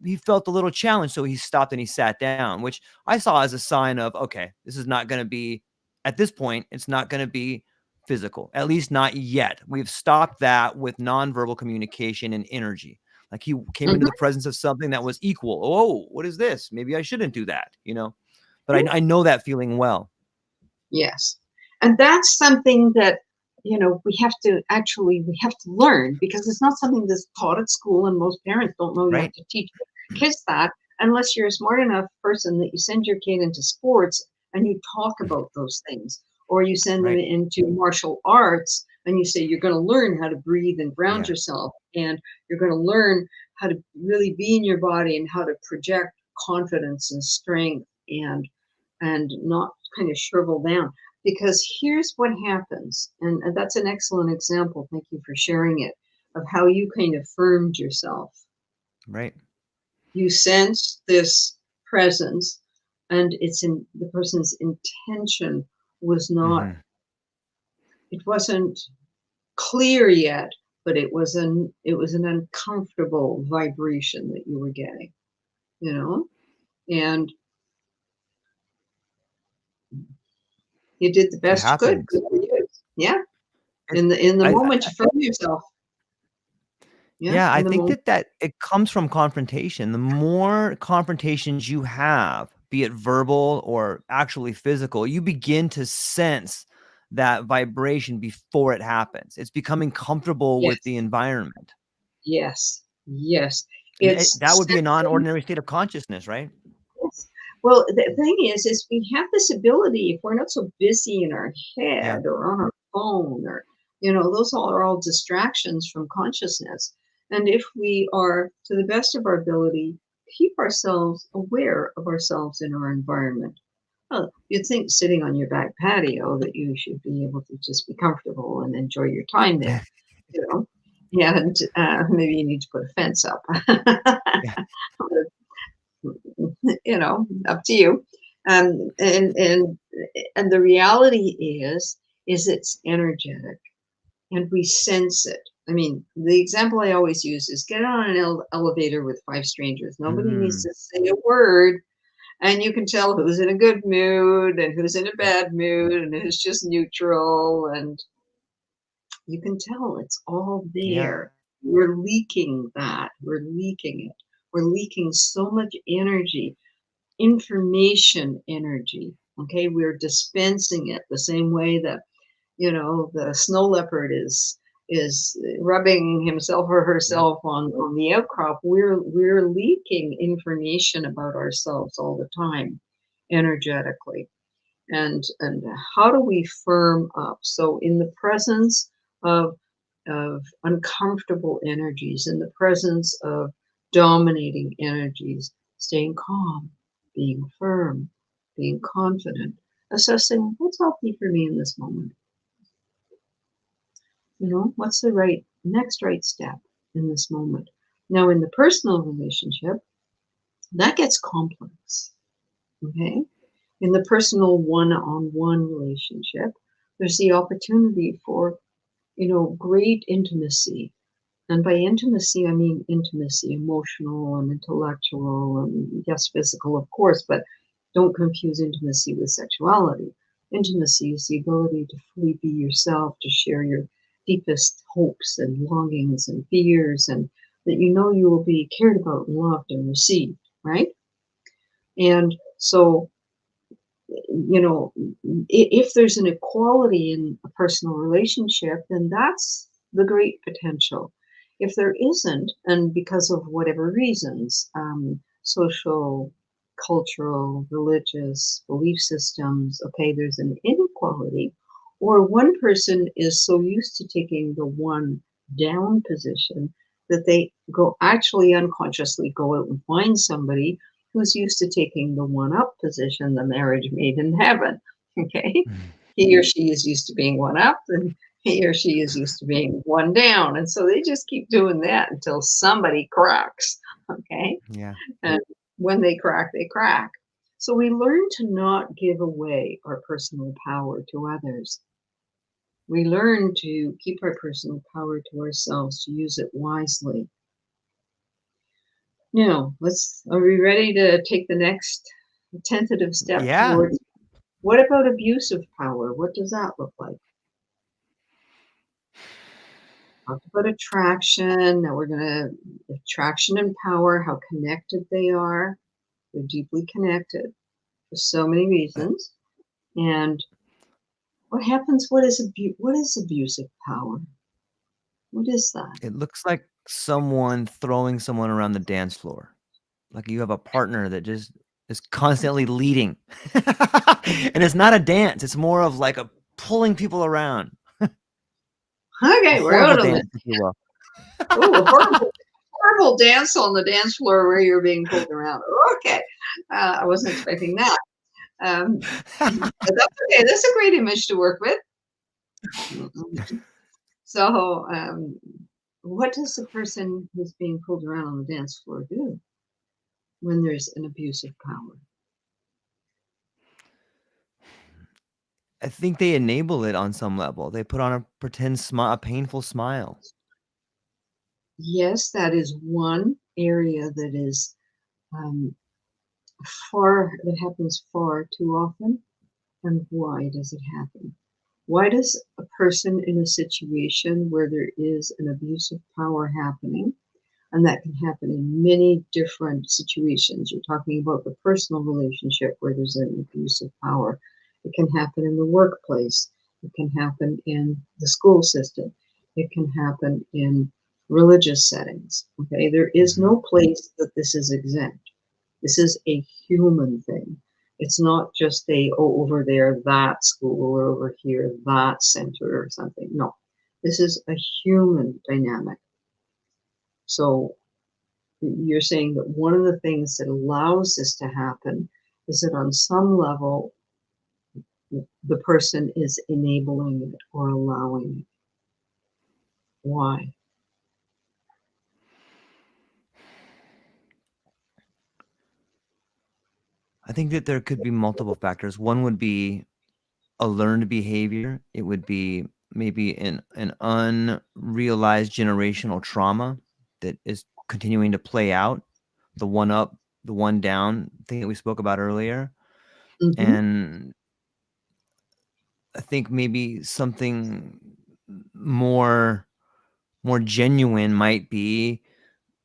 he felt a little challenge, so he stopped and he sat down, which I saw as a sign of, okay, this is not going to be, at this point, it's not going to be physical, at least not yet. We've stopped that with nonverbal communication and energy. Like, he came into the presence of something that was equal. Oh, what is this? Maybe I shouldn't do that, but I know that feeling well. Yes. And that's something that, we have to learn, because it's not something that's taught at school, and most parents don't know you have Right. to teach kids that unless you're a smart enough person that you send your kid into sports and you talk about those things, or you send them Right. into martial arts and you say you're going to learn how to breathe and ground Yeah. yourself, and you're going to learn how to really be in your body and how to project confidence and strength and not kind of shrivel down. Because here's what happens, and that's an excellent example. Thank you for sharing it, of how you kind of firmed yourself. Right. You sense this presence, and the person's intention was not, it wasn't clear yet, but it was an uncomfortable vibration that you were getting, and you did the It best you could. happens. Yeah. It, In the I, moment you firm yourself. Yeah. Yeah, I In the think moment. that it comes from confrontation. The more confrontations you have, be it verbal or actually physical, you begin to sense that vibration before it happens. It's becoming comfortable with the Yes. environment. Yes. Yes. And It's that would be a sensing. non-ordinary state of consciousness, right? Yes. Well, the thing is we have this ability, if we're not so busy in our Yeah, head or on our phone, or, those are all distractions from consciousness. And if we are, to the best of our ability, keep ourselves aware of ourselves in our environment. Well, you'd think sitting on your back patio that you should be able to just be comfortable and enjoy your time there, you know. Yeah, and maybe you need to put a fence up. yeah, Up to you. Um, and and and the reality is it's energetic, and we sense it. I mean, the example I always use is get on an elevator with 5 strangers. Nobody needs mm, to say a word, and you can tell who's in a good mood and who's in a bad mood and who's just neutral, and you can tell it's all yeah, there. We're leaking that. We're leaking it. We're leaking so much energy, information energy. Okay, we're dispensing it the same way that the snow leopard is rubbing himself or yeah, herself on the outcrop. We're leaking information about ourselves all the time, energetically. And how do we firm up? So in the presence of uncomfortable energies, in the presence of dominating energies, staying calm, being firm, being confident, assessing what's healthy for me in this moment. What's the next right step in this moment? Now, in the personal relationship, that gets complex. Okay. In the personal one-on-one relationship, there's the opportunity for, great intimacy. And by intimacy, I mean intimacy, emotional and intellectual, and yes, physical, of course, but Don't confuse intimacy with sexuality. Intimacy is the ability to fully be yourself, to share your deepest hopes and longings and fears, and that you know you will be cared about, loved, and received, right? And so, you know, if there's an equality in a personal relationship, then that's the great potential. If there isn't, and because of whatever reasons, social, cultural, religious belief systems, okay, there's an inequality, or one person is so used to taking the one down position that they go actually unconsciously go out and find somebody who's used to taking the one up position, the marriage made in heaven. Okay. He or she is used to being one up, and he or she is used to being one down. And so they just keep doing that until somebody cracks. Okay. Yeah. And when they crack, they crack. So we learn to not give away our personal power to others. We learn to keep our personal power to ourselves, to use it wisely. Now, are we ready to take the next tentative step Yeah. towards, what about abuse of power? What does that look like? Talked about attraction. Now we're going to, attraction and power, how connected they are. They're deeply connected for so many reasons. And what happens? What is abuse of power? What is that? It looks like someone throwing someone around the dance floor. Like you have a partner that just is constantly leading. And it's not a dance. It's more of like a pulling people around. Okay, A we're out horrible on dance, if you will. Oh, horrible dance on the dance floor where you're being pulled around. Okay, I wasn't expecting that. But that's okay. That's a great image to work with. So, what does the person who's being pulled around on the dance floor do when there's an abuse of power? I think they enable it on some level. They put on a pretend smile, a painful smile. Yes, that is one area that is that happens far too often. And why does it happen? Why does a person in a situation where there is an abuse of power happening, and that can happen in many different situations? You're talking about the personal relationship where there's an abuse of power. It can happen in the workplace. It can happen in the school system. It can happen in religious settings. Okay, there is no place that this is exempt. This is a human thing. It's not just over there, that school, or over here, that center or something. No, this is a human dynamic. So you're saying that one of the things that allows this to happen is that on some level, the person is enabling it or allowing it. Why? I think that there could be multiple factors. One would be a learned behavior. It would be maybe an unrealized generational trauma that is continuing to play out. The one up, the one down thing that we spoke about earlier. Mm-hmm. And I think maybe something more genuine might be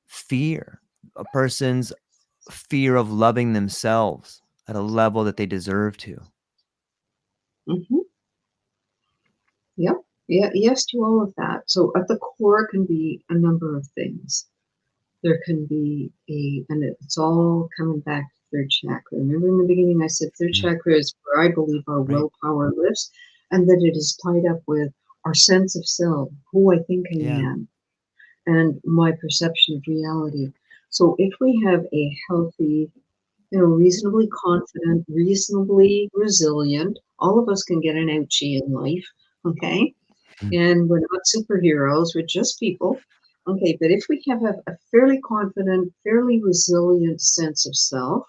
fear. A person's fear of loving themselves at a level that they deserve to. Mm-hmm. Yep. Yeah. Yes to all of that. So at the core can be a number of things. There can be and it's all coming back to third chakra. Remember in the beginning I said third chakra is where I believe our willpower lives, and that it is tied up with our sense of self, who I think I am, and my perception of reality. So if we have a healthy, reasonably confident, reasonably resilient, all of us can get an ouchie in life, okay? And we're not superheroes, we're just people. Okay, but if we have a fairly confident, fairly resilient sense of self,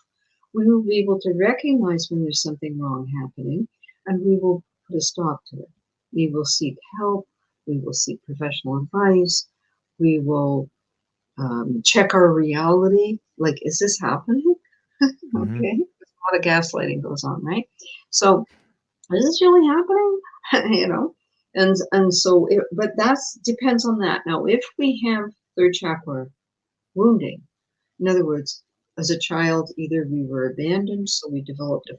we will be able to recognize when there's something wrong happening, and we will put a stop to it. We will seek help, we will seek professional advice, we will check our reality, like, is this happening? Okay, lot of gaslighting goes on, right? So is this really happening? And so, but that's depends on that. Now, if we have third chakra wounding, in other words, as a child, either we were abandoned, so we developed a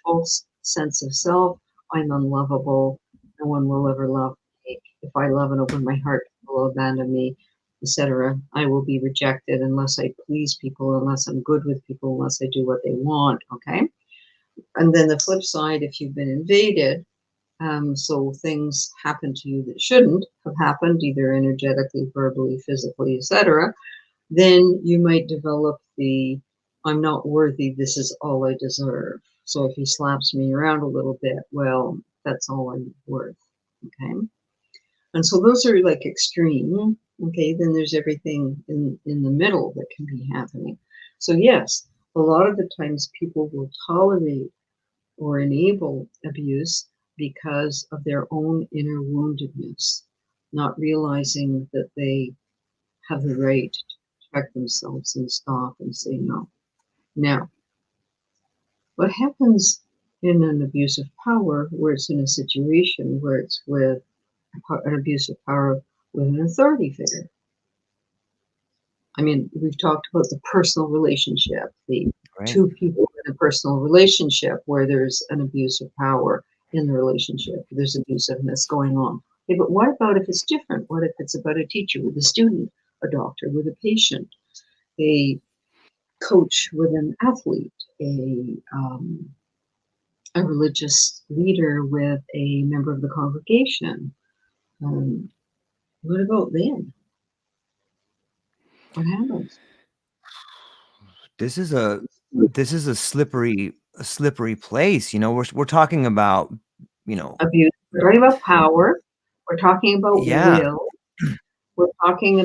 false sense of self. I'm unlovable. No one will ever love me. If I love and open my heart, people will abandon me, etc. I will be rejected unless I please people, unless I'm good with people, unless I do what they want. Okay. And then the flip side, if you've been invaded, so things happen to you that shouldn't have happened, either energetically, verbally, physically, etc., then you might develop the I'm not worthy, this is all I deserve. So if he slaps me around a little bit, well, that's all I'm worth. Okay. And so those are like extreme. Okay. Then there's everything in the middle that can be happening. So, yes, a lot of the times people will tolerate or enable abuse because of their own inner woundedness, not realizing that they have the right to protect themselves and stop and say no. Now, what happens in an abuse of power where it's in a situation where it's with an abuse of power with an authority figure? I mean, we've talked about the personal relationship, the Right. two people in a personal relationship where there's an abuse of power in the relationship, there's abusiveness going on. Okay, but what about if it's different? What if it's about a teacher with a student, a doctor with a patient, a coach with an athlete, a religious leader with a member of the congregation? What about then? What happens? This is a slippery place. We're talking about, Abuse. We're talking about power. We're talking about yeah, will. We're talking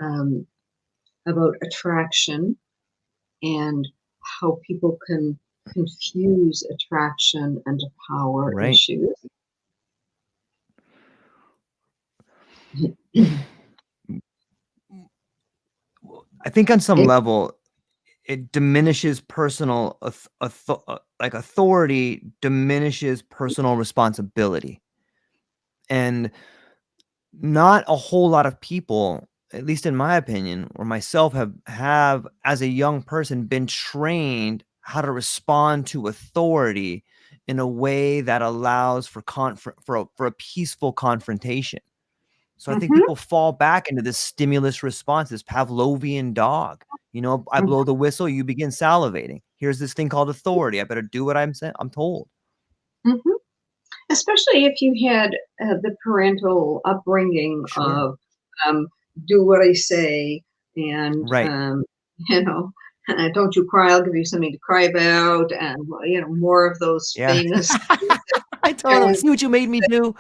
um, about attraction and how people can confuse attraction and power right. issues. I think on some It, level, it diminishes like authority diminishes personal responsibility. And not a whole lot of people, at least in my opinion, or myself, have as a young person been trained how to respond to authority in a way that allows for a peaceful confrontation. So I think Mhm, people fall back into this stimulus response, this Pavlovian dog. I mhm, blow the whistle, you begin salivating. Here's this thing called authority. I better do what I'm told. mhm. Especially if you had the parental upbringing Sure. of um, do what I say, and Right. you know, don't you cry? I'll give you something to cry about, and more of those Yeah. famous I totally parents. see what you made me do.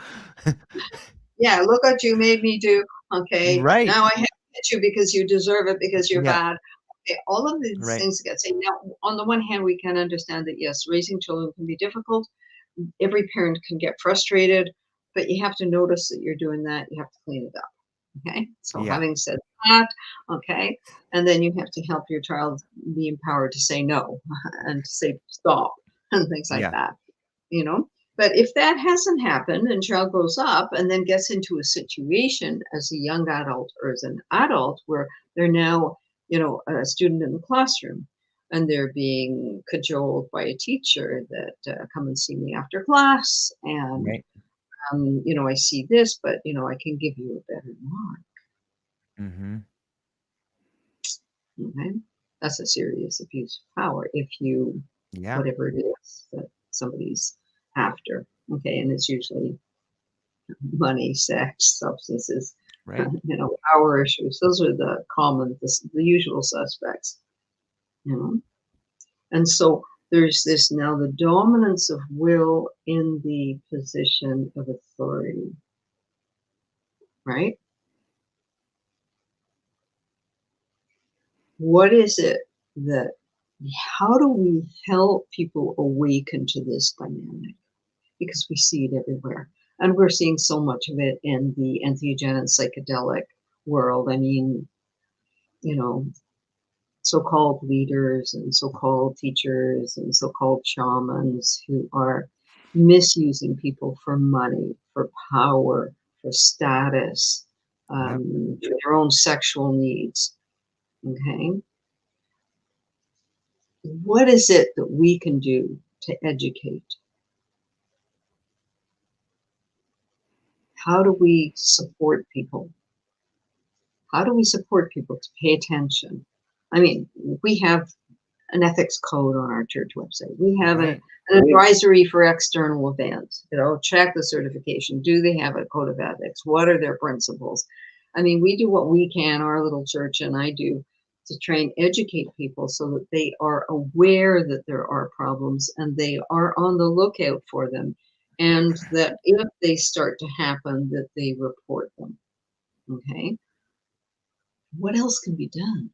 Yeah, look what you made me do. Okay, Right. now I have to hit you because you deserve it because you're Yeah. bad. Okay, all of these Right. things get said. Now, on the one hand, we can understand that yes, raising children can be difficult. Every parent can get frustrated, but you have to notice that you're doing that. You have to clean it up. Okay. So Yeah. having said that, okay, and then you have to help your child be empowered to say no and to say stop and things like Yeah. that, you know. But if that hasn't happened and child grows up and then gets into a situation as a young adult or as an adult where they're now, a student in the classroom and they're being cajoled by a teacher that come and see me after class and Right. I see this, but I can give you a better mark. Mhm. Okay, that's a serious abuse of power if you Yeah. whatever it is that somebody's after. Okay, and it's usually money, sex, substances, Right. power issues. Those are the usual suspects. You know, and so there's this now the dominance of will in the position of authority, right? What is it that how do we help people awaken to this dynamic? Because we see it everywhere. And we're seeing so much of it in the entheogen and psychedelic world. I mean, you know, so-called leaders and so-called teachers and so-called shamans who are misusing people for money, for power, for status, Yep. for their own sexual needs. Okay. What is it that we can do to educate? How do we support people? How do we support people to pay attention? I mean, we have an ethics code on our church website. We have an advisory for external events. Check the certification. Do they have a code of ethics? What are their principles? I mean, we do what we can, our little church and I do, to try and educate people so that they are aware that there are problems and they are on the lookout for them. And that if they start to happen, that they report them. Okay. What else can be done?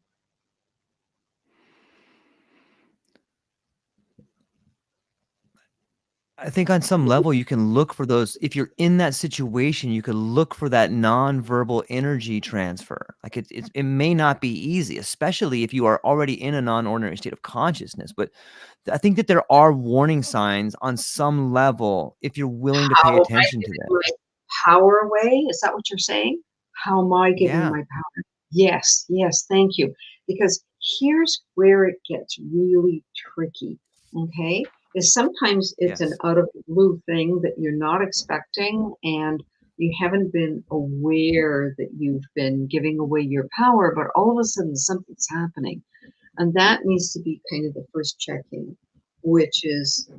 I think on some level you can look for those. If you're in that situation, you could look for that nonverbal energy transfer. Like it may not be easy, especially if you are already in a non-ordinary state of consciousness. But I think that there are warning signs on some level if you're willing to pay How am I attention to giving them. my power away? Is that what you're saying? How am I giving Yeah. my power? Yes, yes, thank you. Because here's where it gets really tricky, okay? Is sometimes it's an Yes. out of the blue thing that you're not expecting and you haven't been aware that you've been giving away your power, but all of a sudden something's happening. And that needs to be kind of the first check-in, which is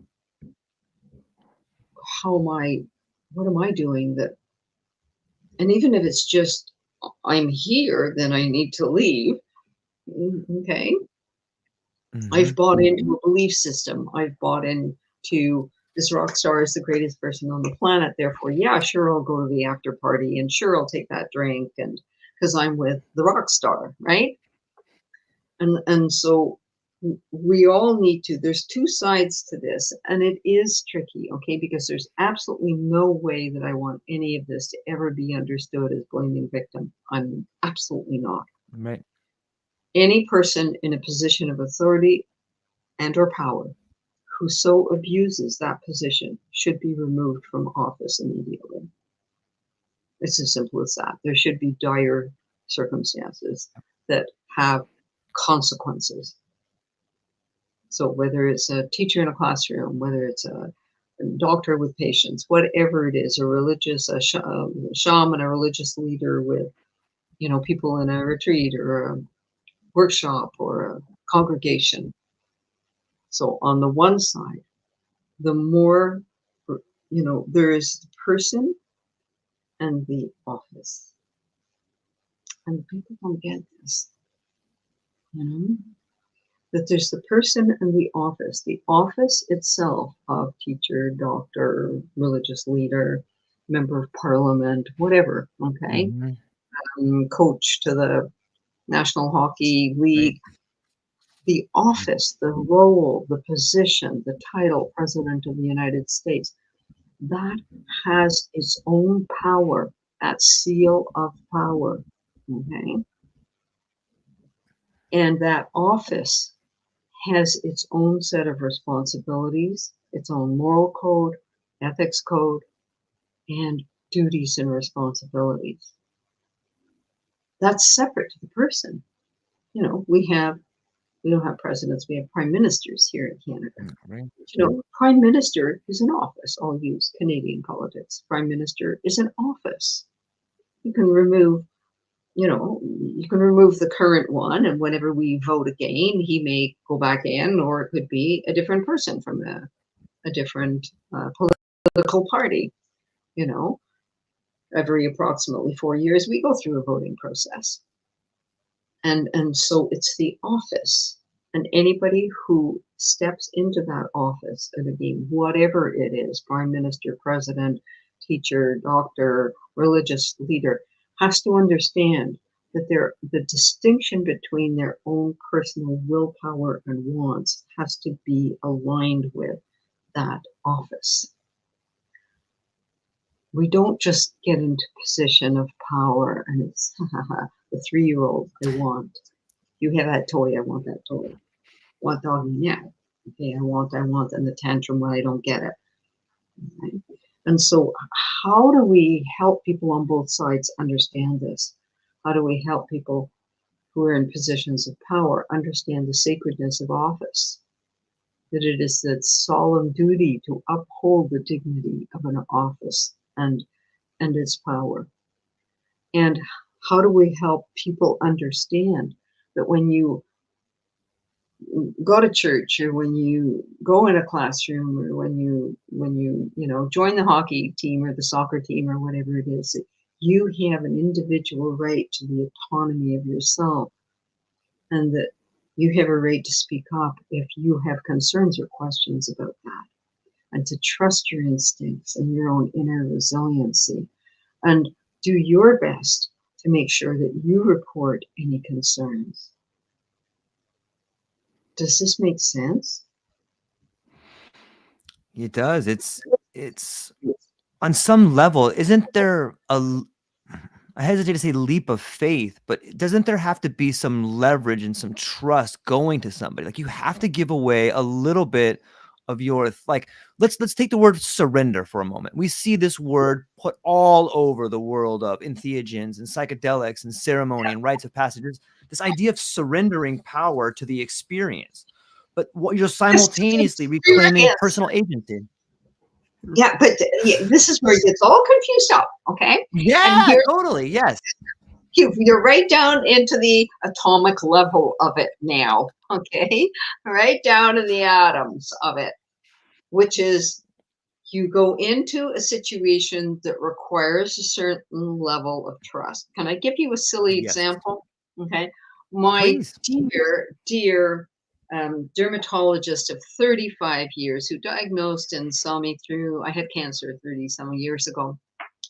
what am I doing that, and even if it's just I'm here, then I need to leave. Okay. I've Mhm. bought into a belief system. I've bought into this rock star is the greatest person on the planet. Therefore, yeah, sure, I'll go to the after party and sure, I'll take that drink and because I'm with the rock star, right? And so we all need to, there's two sides to this and it is tricky, okay, because there's absolutely no way that I want any of this to ever be understood as blaming victim. I'm absolutely not. Right. Any person in a position of authority and or power who so abuses that position should be removed from office immediately. It's as simple as that. There should be dire circumstances that have consequences. So whether it's a teacher in a classroom, whether it's a doctor with patients, whatever it is, a shaman, a religious leader with, people in a retreat or a workshop or a congregation. So on the one side, the more, there is the person and the office. And people don't get this, that there's the person and the office. The office itself of teacher, doctor, religious leader, member of parliament, whatever, okay? Mhm. Coach to the National Hockey Right. League. The office, the role, the position, the title, President of the United States, that has its own power, that seal of power, okay? And that office has its own set of responsibilities, its own moral code, ethics code, and duties and responsibilities. That's separate to the person. We don't have presidents, we have prime ministers here in Canada. Right. Prime minister is an office. I'll use Canadian politics. Prime minister is an office. You can remove the current one, and whenever we vote again, he may go back in, or it could be a different person from a different political party. Every approximately 4 years, we go through a voting process, and so it's the office, and anybody who steps into that office, and again, whatever it is, prime minister, president, teacher, doctor, religious leader, has to understand that the distinction between their own personal willpower and wants has to be aligned with that office. We don't just get into position of power and it's the 3-year-old I want. You have that toy, I want that toy. Want doggy, yeah. Okay, I want, and the tantrum when I don't get it. Right? And so how do we help people on both sides understand this? How do we help people who are in positions of power understand the sacredness of office? That it is that solemn duty to uphold the dignity of an office and its power. And how do we help people understand that when you go to church, or when you go in a classroom, or when you join the hockey team or the soccer team or whatever it is, that you have an individual right to the autonomy of yourself, and that you have a right to speak up if you have concerns or questions about that, and to trust your instincts and your own inner resiliency, and do your best to make sure that you report any concerns. Does this make sense? It does. It's on some level, isn't there I hesitate to say leap of faith, but doesn't there have to be some leverage and some trust going to somebody? Like, you have to give away a little bit of your, like, let's take the word surrender for a moment. We see this word put all over the world of entheogens and psychedelics and ceremony and rites of passage. This idea of surrendering power to the experience, but what you're simultaneously reclaiming personal agency. Yeah, but this is where it gets all confused up, okay? Yeah, totally, yes. You're right down into the atomic level of it now, okay? Right down to the atoms of it, which is you go into a situation that requires a certain level of trust. Can I give you a silly example? Okay. My dear dermatologist of 35 years who diagnosed and saw me through, I had cancer 30-some years ago,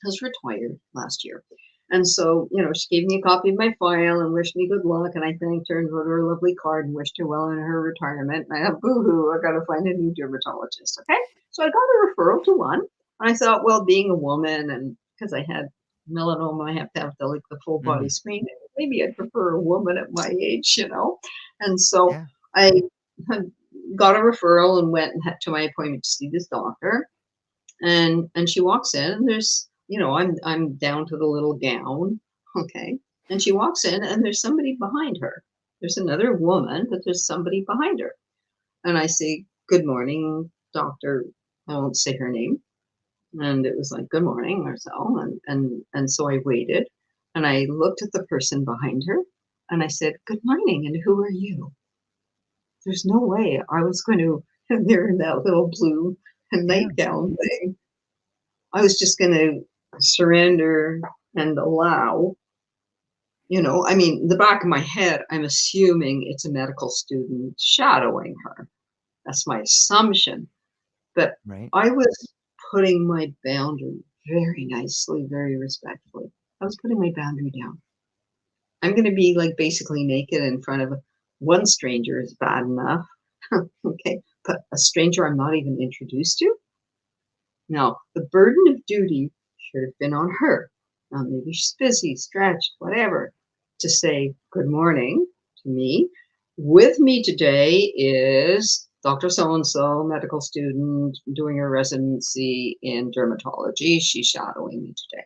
has retired last year. And so, she gave me a copy of my file and wished me good luck. And I thanked her and wrote her a lovely card and wished her well in her retirement. And I thought, boo-hoo, I got to find a new dermatologist. Okay. So I got a referral to one. And I thought, well, being a woman, and because I had melanoma, I have to have the full body screen. Maybe I'd prefer a woman at my age, And so I got a referral and went to my appointment to see this doctor. And she walks in, and there's, I'm down to the little gown. Okay. And she walks in, and there's somebody behind her. There's another woman, but there's somebody behind her. And I say, good morning, doctor. I won't say her name. And it was like, good morning or so. And so I waited, and I looked at the person behind her, and I said, good morning. And who are you? There's no way I was going to, they're in that little blue nightgown thing. I was just going to surrender and allow, the back of my head, I'm assuming it's a medical student shadowing her. That's my assumption. But I was putting my boundary very nicely, very respectfully. I was putting my boundary down. I'm going to be basically naked in front of one stranger is bad enough. Okay. But a stranger I'm not even introduced to. Now, the burden of duty should have been on her. Now, maybe she's busy, stretched, whatever, to say good morning to me. With me today is Dr. So-and-so, medical student, doing her residency in dermatology. She's shadowing me today.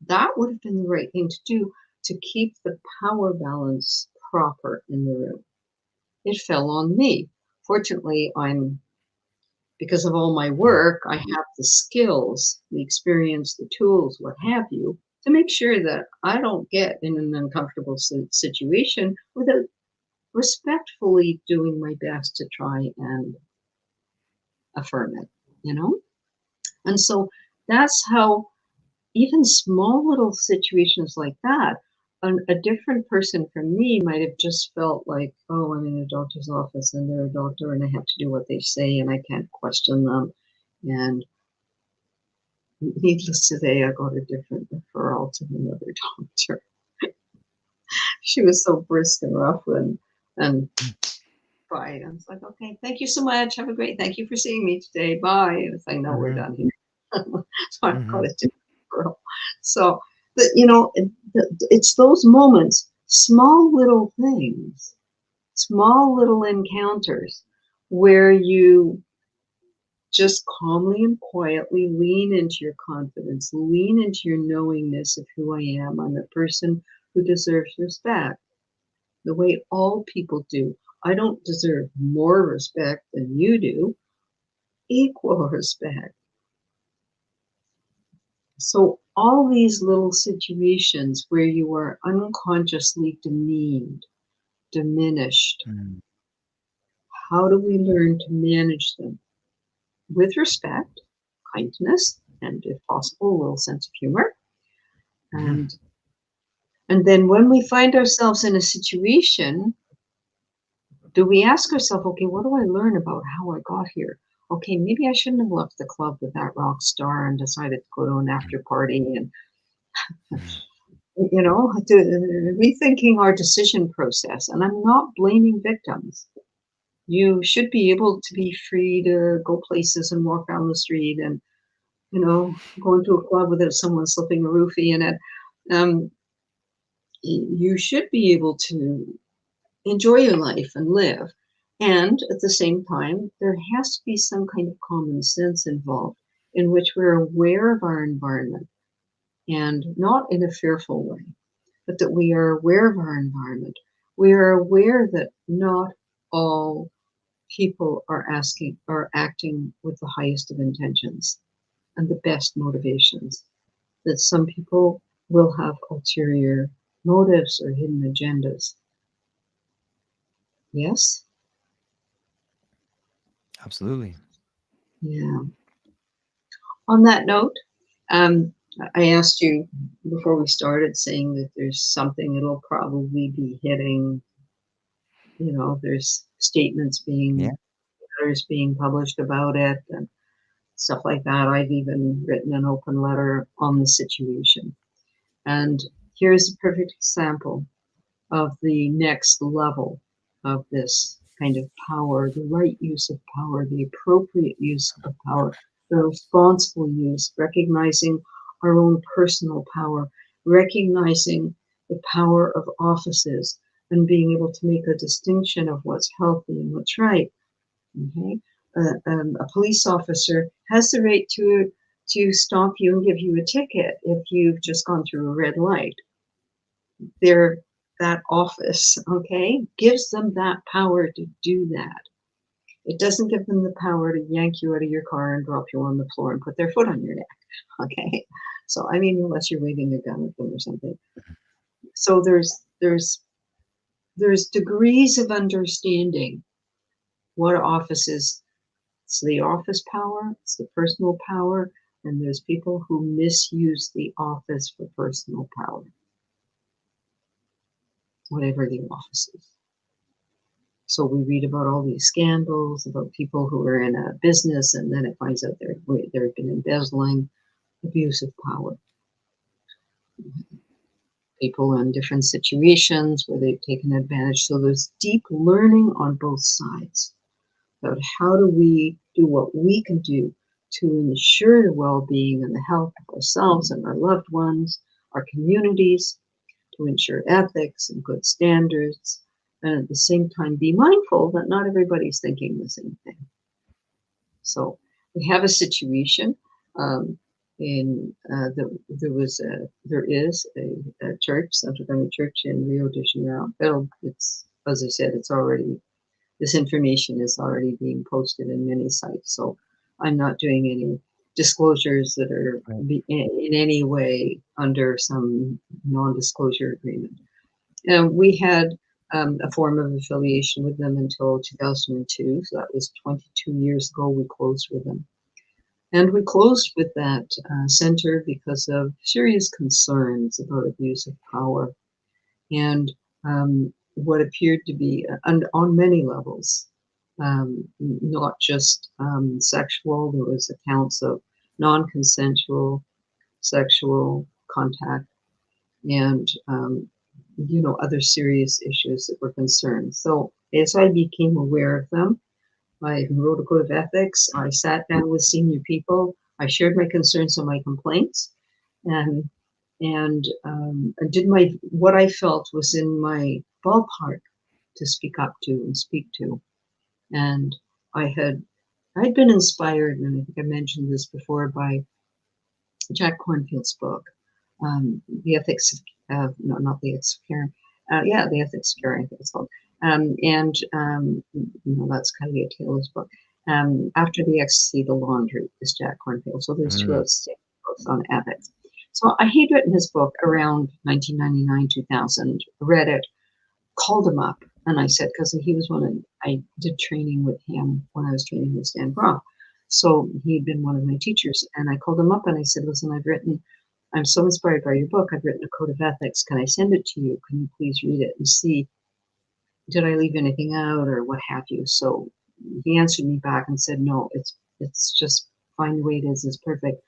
That would have been the right thing to do to keep the power balance proper in the room. It fell on me. Fortunately, because of all my work, I have the skills, the experience, the tools, what have you, to make sure that I don't get in an uncomfortable situation without respectfully doing my best to try and affirm it, And so that's how even small little situations like that, a different person from me might have just felt like, oh, I'm in a doctor's office and they're a doctor and I have to do what they say and I can't question them. And needless to say, I got a different referral to another doctor. She was so brisk and rough and bye. I was like, okay, thank you so much. Have a great, thank you for seeing me today. Bye. And it's like, no, we're done here. So I got a different referral. So, it's those moments. small little things, small little encounters where you just calmly and quietly lean into your confidence, lean into your knowingness of who I am. I'm a person who deserves respect, the way all people do. I don't deserve more respect than you do, equal respect. So all these little situations where you are unconsciously demeaned, diminished, how do we learn to manage them? With respect, kindness, and if possible, a little sense of humor. And then when we find ourselves in a situation, do we ask ourselves, okay, what do I learn about how I got here? Okay, maybe I shouldn't have left the club with that rock star and decided to go to an after party and, rethinking our decision process. And I'm not blaming victims. You should be able to be free to go places and walk down the street and, go into a club without someone slipping a roofie in it. You should be able to enjoy your life and live. And at the same time, there has to be some kind of common sense involved in which we're aware of our environment, and not in a fearful way, but that we are aware of our environment. We are aware that not all people are acting with the highest of intentions and the best motivations, that some people will have ulterior motives or hidden agendas. Yes? Absolutely. Yeah. On that note, I asked you before we started, saying that there's something that'll probably be hitting, there's statements letters being published about it and stuff like that. I've even written an open letter on the situation. And here's a perfect example of the next level of this kind of power, the right use of power, the appropriate use of power, the responsible use, recognizing our own personal power, recognizing the power of offices, and being able to make a distinction of what's healthy and what's right. Okay, a police officer has the right to stop you and give you a ticket if you've just gone through a red light. That office, okay, gives them that power to do that. It doesn't give them the power to yank you out of your car and drop you on the floor and put their foot on your neck, okay? So, unless you're waving a gun at them or something. So there's degrees of understanding what office is. It's the office power, it's the personal power, and there's people who misuse the office for personal power, whatever the office is. So we read about all these scandals, about people who are in a business, and then it finds out they've been embezzling, abuse of power. People in different situations where they've taken advantage. So there's deep learning on both sides about how do we do what we can do to ensure the well-being and the health of ourselves and our loved ones, our communities, to ensure ethics and good standards, and at the same time be mindful that not everybody's thinking the same thing. So we have a situation there is a church, Santo Daime Church in Rio de Janeiro. It's, as I said, this information is already being posted in many sites. So I'm not doing any disclosures that are in any way under some non-disclosure agreement. And we had a form of affiliation with them until 2002. So that was 22 years ago we closed with them. And we closed with that center because of serious concerns about abuse of power and what appeared to be, on many levels, not just sexual. There was accounts of non-consensual sexual contact and other serious issues that were concerned. So as I became aware of them, I wrote a code of ethics. I sat down with senior people. I shared my concerns and my complaints. And and I did what I felt was in my ballpark to speak up to and speak to. And I'd been inspired, and I think I mentioned this before, by Jack Kornfield's book, The Ethics of, no, not The Ethics of Caring. The Ethics of Caring, I think it's called. That's kind of a Taylor's book. After the Ecstasy, the Laundry is Jack Kornfield. So there's two outstanding books on ethics. So he'd written his book around 1999, 2000, read it, called him up, and I said, because he was I did training with him when I was training with Stan Grof. So he'd been one of my teachers, and I called him up and I said, listen, I'm so inspired by your book. I've written a code of ethics. Can I send it to you? Can you please read it and see, did I leave anything out or what have you? So he answered me back and said, no, it's just fine the way it is. It's perfect.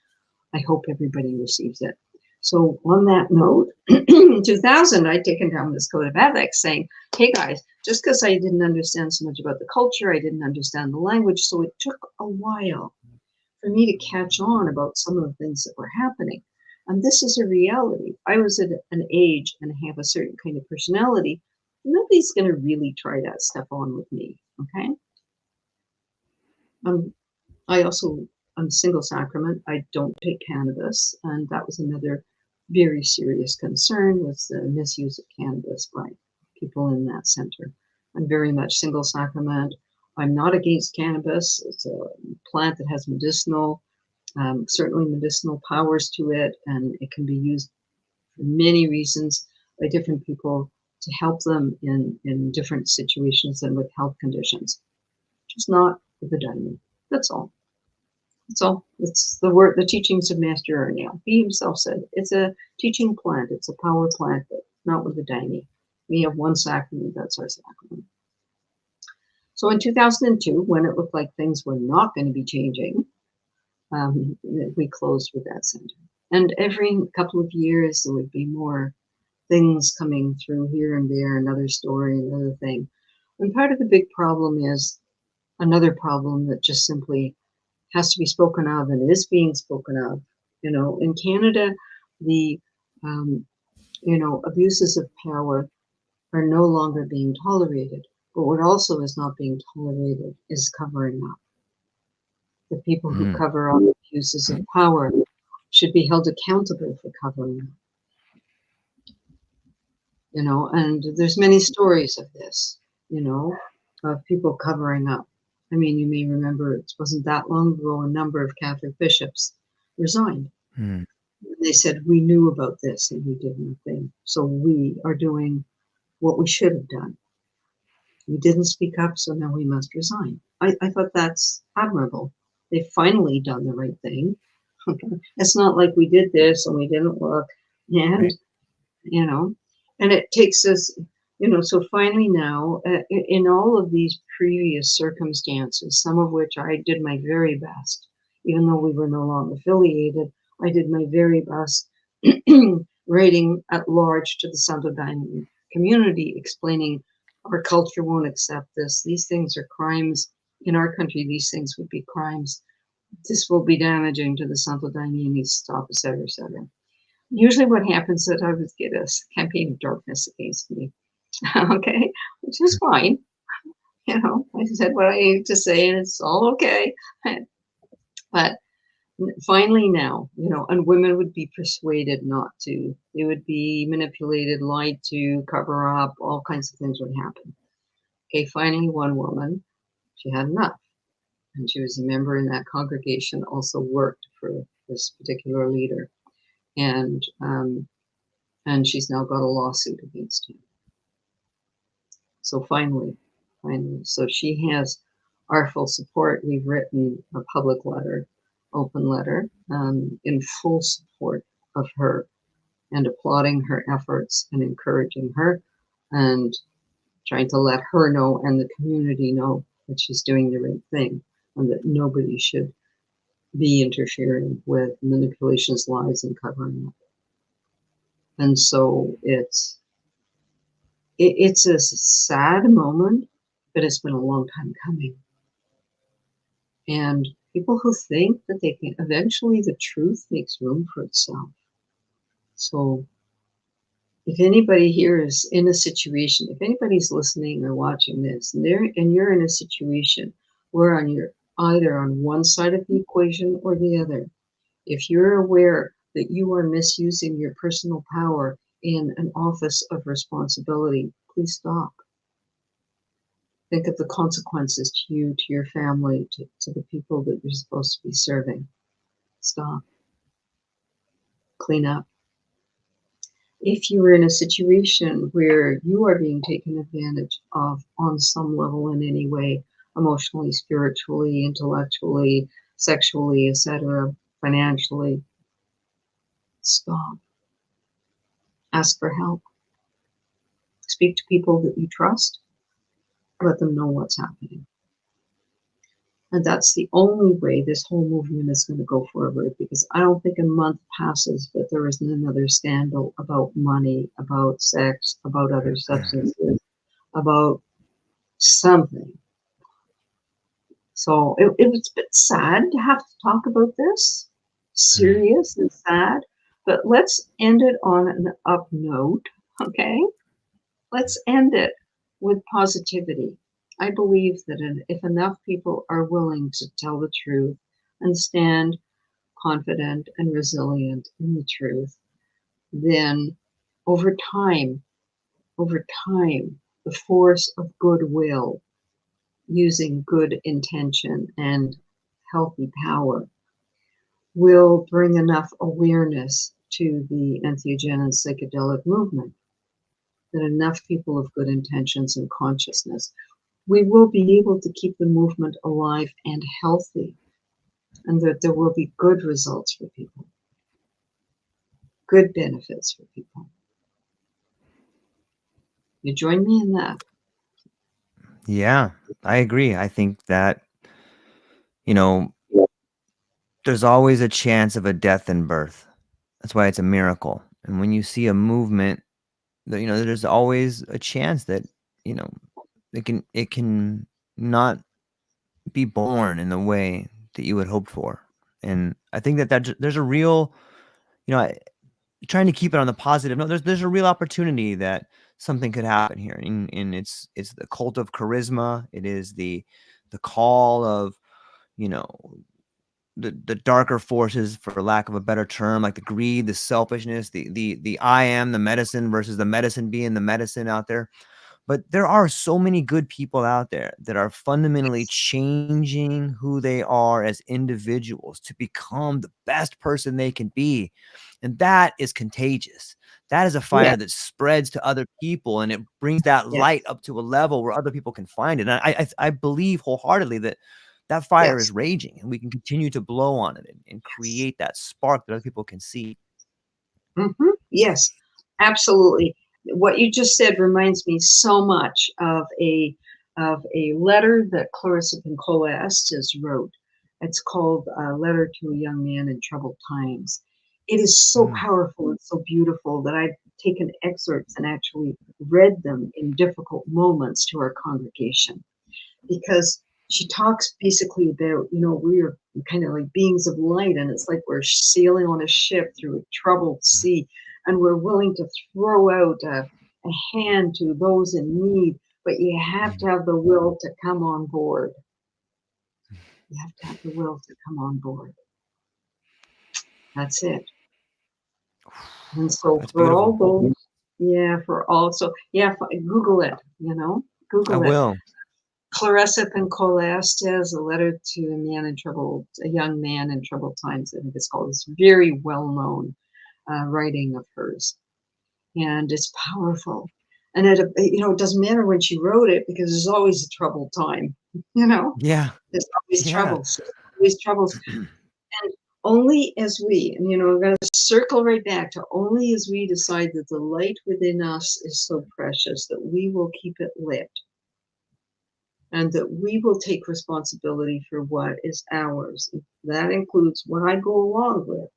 I hope everybody receives it. So on that note, in 2000, I'd taken down this code of ethics saying, hey guys, just because I didn't understand so much about the culture, I didn't understand the language. So it took a while for me to catch on about some of the things that were happening. And this is a reality. I was at an age and have a certain kind of personality. Nobody's going to really try that stuff on with me. Okay. I'm single sacrament. I don't take cannabis. And that was another very serious concern, was the misuse of cannabis by people in that center. I'm very much single sacrament. I'm not against cannabis. It's a plant that has certainly medicinal powers to it, and it can be used for many reasons by different people to help them in different situations and with health conditions. Just not with the Daime. That's all. That's all. It's the teachings of Master Ernil. He himself said it's a teaching plant. It's a power plant, but not with the Daime. We have one sacrament. That's our sacrament. So in 2002, when it looked like things were not going to be changing, we closed with that center. And every couple of years, there would be more things coming through here and there, another story, another thing. And part of the big problem is another problem that just simply has to be spoken of and is being spoken of. In Canada, the abuses of power are no longer being tolerated. But what also is not being tolerated is covering up. The people who cover up abuses of power should be held accountable for covering up. And there's many stories of this, of people covering up. I mean, you may remember it wasn't that long ago, a number of Catholic bishops resigned. They said, we knew about this and we did nothing. So we are doing what we should have done. We didn't speak up, so now we must resign. I thought that's admirable. They've finally done the right thing. It's not like we did this and we didn't look. And, and it takes us, so finally now, in all of these previous circumstances, some of which I did my very best, even though we were no longer affiliated, I did my very best writing at large to the Santo Daime community, explaining our culture won't accept this. These things are crimes. In our country, these things would be crimes. This will be damaging to the Santo Daime, and needs to stop, etc., etc. Usually what happens is I would get a campaign of darkness against me. Okay, which is fine. I said what I needed to say, and it's all okay. But finally now, and women would be persuaded not to. They would be manipulated, lied to, cover up, all kinds of things would happen. Okay, finally one woman, she had enough. And she was a member in that congregation, also worked for this particular leader. And she's now got a lawsuit against him. So finally, so she has our full support. We've written a public letter, open letter, in full support of her and applauding her efforts and encouraging her and trying to let her know and the community know that she's doing the right thing and that nobody should be interfering with manipulations, lies, and covering up. And so it's a sad moment, but it's been a long time coming. And people who think that they can, eventually the truth makes room for itself. So if anybody here is in a situation, if anybody's listening or watching this, and you're in a situation where you're either on one side of the equation or the other, if you're aware that you are misusing your personal power in an office of responsibility, please stop. Think of the consequences to you, to your family, to the people that you're supposed to be serving. Stop. Clean up. If you are in a situation where you are being taken advantage of on some level in any way, emotionally, spiritually, intellectually, sexually, etc., financially, stop. Ask for help. Speak to people that you trust. Let them know what's happening. And that's the only way this whole movement is going to go forward, because I don't think a month passes but there isn't another scandal about money, about sex, about other substances, about something. So it was a bit sad to have to talk about this, serious and sad, but let's end it on an up note, okay? Let's end it with positivity. I believe that if enough people are willing to tell the truth and stand confident and resilient in the truth, then over time, the force of goodwill, using good intention and healthy power, will bring enough awareness to the entheogen and psychedelic movement that enough people of good intentions and consciousness, we will be able to keep the movement alive and healthy, and that there will be good results for people, good benefits for people. You join me in that? Yeah, I agree. I think that, you know, there's always a chance of a death in birth. That's why it's a miracle. And when you see a movement, there's always a chance that, you know, it can not be born in the way that you had hoped for. And I think that there's a real, trying to keep it on the positive note. There's a real opportunity that something could happen here. And it's the cult of charisma. It is the call of, you know, the darker forces, for lack of a better term, like the greed, the selfishness, the I am the medicine versus the medicine being the medicine out there. But there are so many good people out there that are fundamentally changing who they are as individuals to become the best person they can be. And that is contagious. That is a Yeah, fire that spreads to other people, and it brings that yeah, light up to a level where other people can find it. And I believe wholeheartedly that that fire yes, is raging, and we can continue to blow on it and yes. create that spark that other people can see. Yes, absolutely. What you just said reminds me so much of a letter that Clarissa Pinkola Estes wrote. It's called Letter to a Young Man in Troubled Times. It is so Mm. powerful and so beautiful that I've taken excerpts and actually read them in difficult moments to our congregation, because she talks basically about, we're kind of like beings of light, and it's like we're sailing on a ship through a troubled sea, and we're willing to throw out a hand to those in need, but you have to have the will to come on board. You have to have the will to come on board. That's it. And so That's for all beautiful. those, Google it, I Google it. will. Clarissa Pinkola Estes, A Letter to a Young Man in Troubled Times, I think it's called. It's very well-known writing of hers, and it's powerful. And it doesn't matter when she wrote it, because there's always a troubled time, Yeah. there's always Yeah. troubles. And only as we're going to circle right back to only as we decide that the light within us is so precious that we will keep it lit, and that we will take responsibility for what is ours. That includes what I go along with,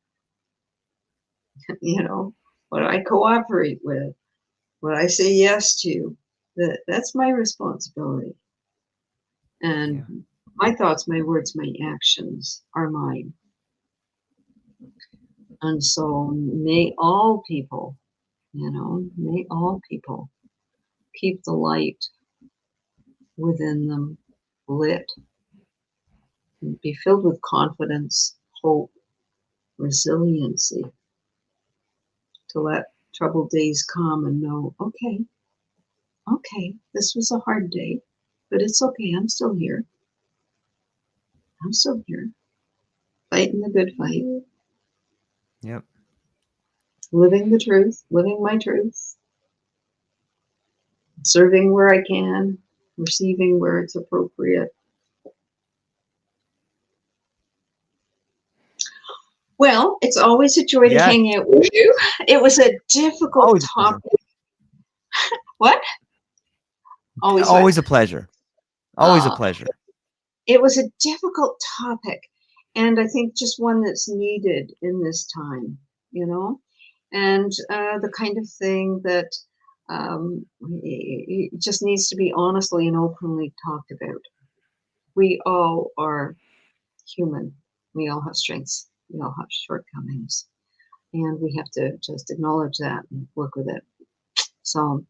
what I cooperate with, what I say yes to. That's my responsibility. And Yeah. my thoughts, my words, my actions are mine. And so may all people, may all people keep the light within them lit and be filled with confidence, hope, resiliency to let troubled days come and know, okay, this was a hard day, but it's okay. I'm still here. I'm still here, fighting the good fight, Yep. living the truth, living my truth, serving where I can, receiving where it's appropriate. Well, it's always a joy to Yes. hang out with you. It was a difficult Always a pleasure. topic. What? Always what? Always a pleasure. Always a pleasure. It was a difficult topic, and I think just one that's needed in this time, and the kind of thing that it just needs to be honestly and openly talked about. We all are human. We all have strengths. We all have shortcomings, and we have to just acknowledge that and work with it. So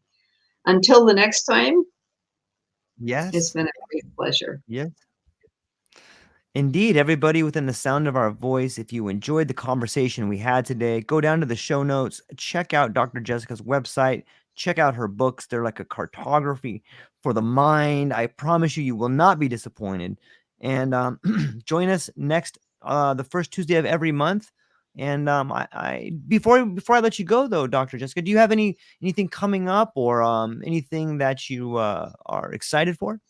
until the next time, Yes. it's been a great pleasure. Yes. Indeed, everybody within the sound of our voice, if you enjoyed the conversation we had today, go down to the show notes, check out Dr. Jessica's website, check out her books. They're like a cartography for the mind. I promise you, you will not be disappointed. And join us next, the first Tuesday of every month. And before I let you go, though, Dr. Jessica, do you have anything coming up or anything that you are excited for?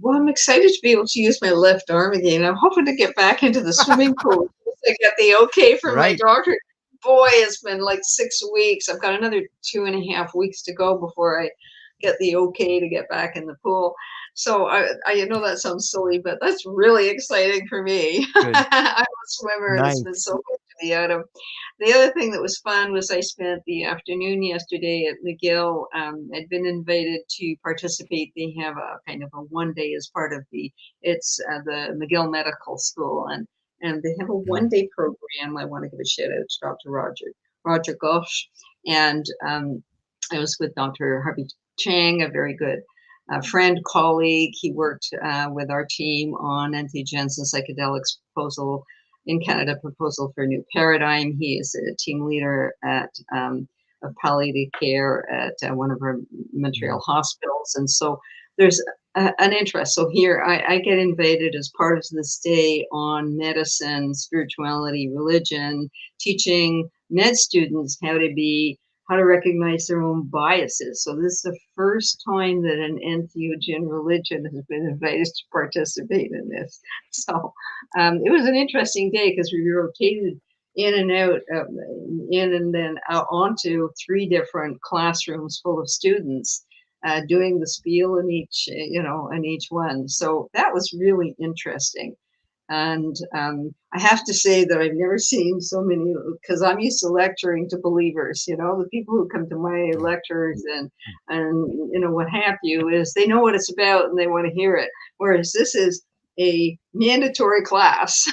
Well, I'm excited to be able to use my left arm again. I'm hoping to get back into the swimming pool. I got the okay from my doctor. Boy, it's been like 6 weeks. I've got another 2.5 weeks to go before I get the okay to get back in the pool. So I know that sounds silly, but that's really exciting for me. I'm a swimmer, and it's been so good to be out of. The other thing that was fun was I spent the afternoon yesterday at McGill. I'd been invited to participate. They have a kind of a one day as part of the McGill Medical School, and they have a one-day program. I want to give a shout out to Dr. Roger Gosh, and I was with Dr. Harvey Chang, a very good friend, colleague. He worked with our team on entheogens and psychedelics proposal in Canada, proposal for a new paradigm. He is a team leader of palliative care at one of our Montreal hospitals. And so there's an interest. So here I get invited as part of this day on medicine, spirituality, religion, teaching med students how to recognize their own biases. So this is the first time that an entheogen religion has been invited to participate in this. So it was an interesting day because we rotated in and out, in and then out onto 3 different classrooms full of students doing the spiel in each one. So that was really interesting. And I have to say that I've never seen so many, because I'm used to lecturing to believers, the people who come to my lectures and what have you, is they know what it's about and they want to hear it. Whereas this is a mandatory class.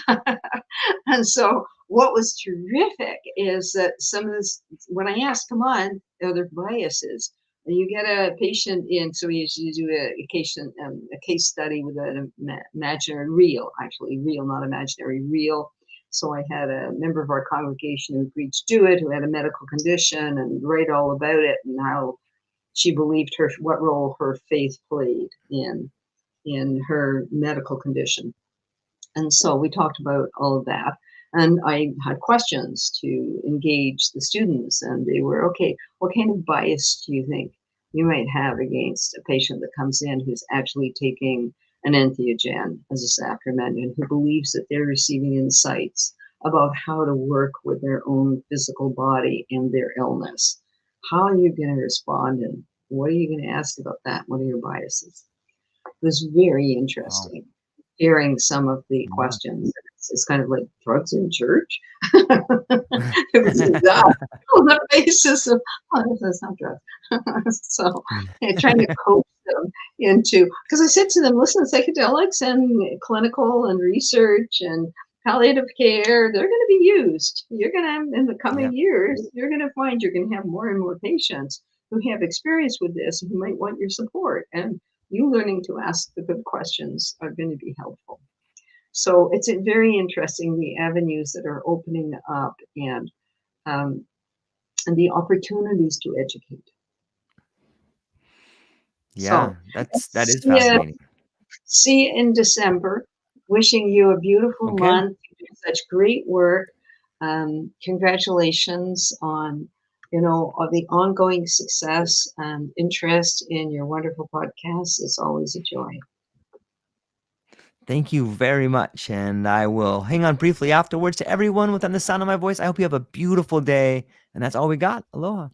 And so what was terrific is that some of this, when I asked, come on, are there biases? And you get a patient in, so we usually do a case study with an imaginary, real, not imaginary, real. So I had a member of our congregation who agreed to do it, who had a medical condition, and write all about it and how she believed what role her faith played in her medical condition. And so we talked about all of that. And I had questions to engage the students, and they were, okay, what kind of bias do you think you might have against a patient that comes in who's actually taking an entheogen as a sacrament and who believes that they're receiving insights about how to work with their own physical body and their illness? How are you going to respond, and what are you going to ask about that? What are your biases? It was very interesting. Wow. Hearing some of the questions. It's kind of like drugs in church. It was that on the basis of, that's not drugs. So trying to coach them into, because I said to them, listen, psychedelics and clinical and research and palliative care, they're going to be used. You're going to, in the coming Yeah. years, you're going to find you're going to have more and more patients who have experience with this and who might want your support. And you learning to ask the good questions are going to be helpful. So it's very interesting, the avenues that are opening up and the opportunities to educate. Yeah, So that is see you, fascinating. see you in December. Wishing you a beautiful Okay. month. You do such great work. Congratulations on all the ongoing success and interest in your wonderful podcast. It's always a joy. Thank you very much. And I will hang on briefly afterwards. To everyone within the sound of my voice, I hope you have a beautiful day. And that's all we got. Aloha.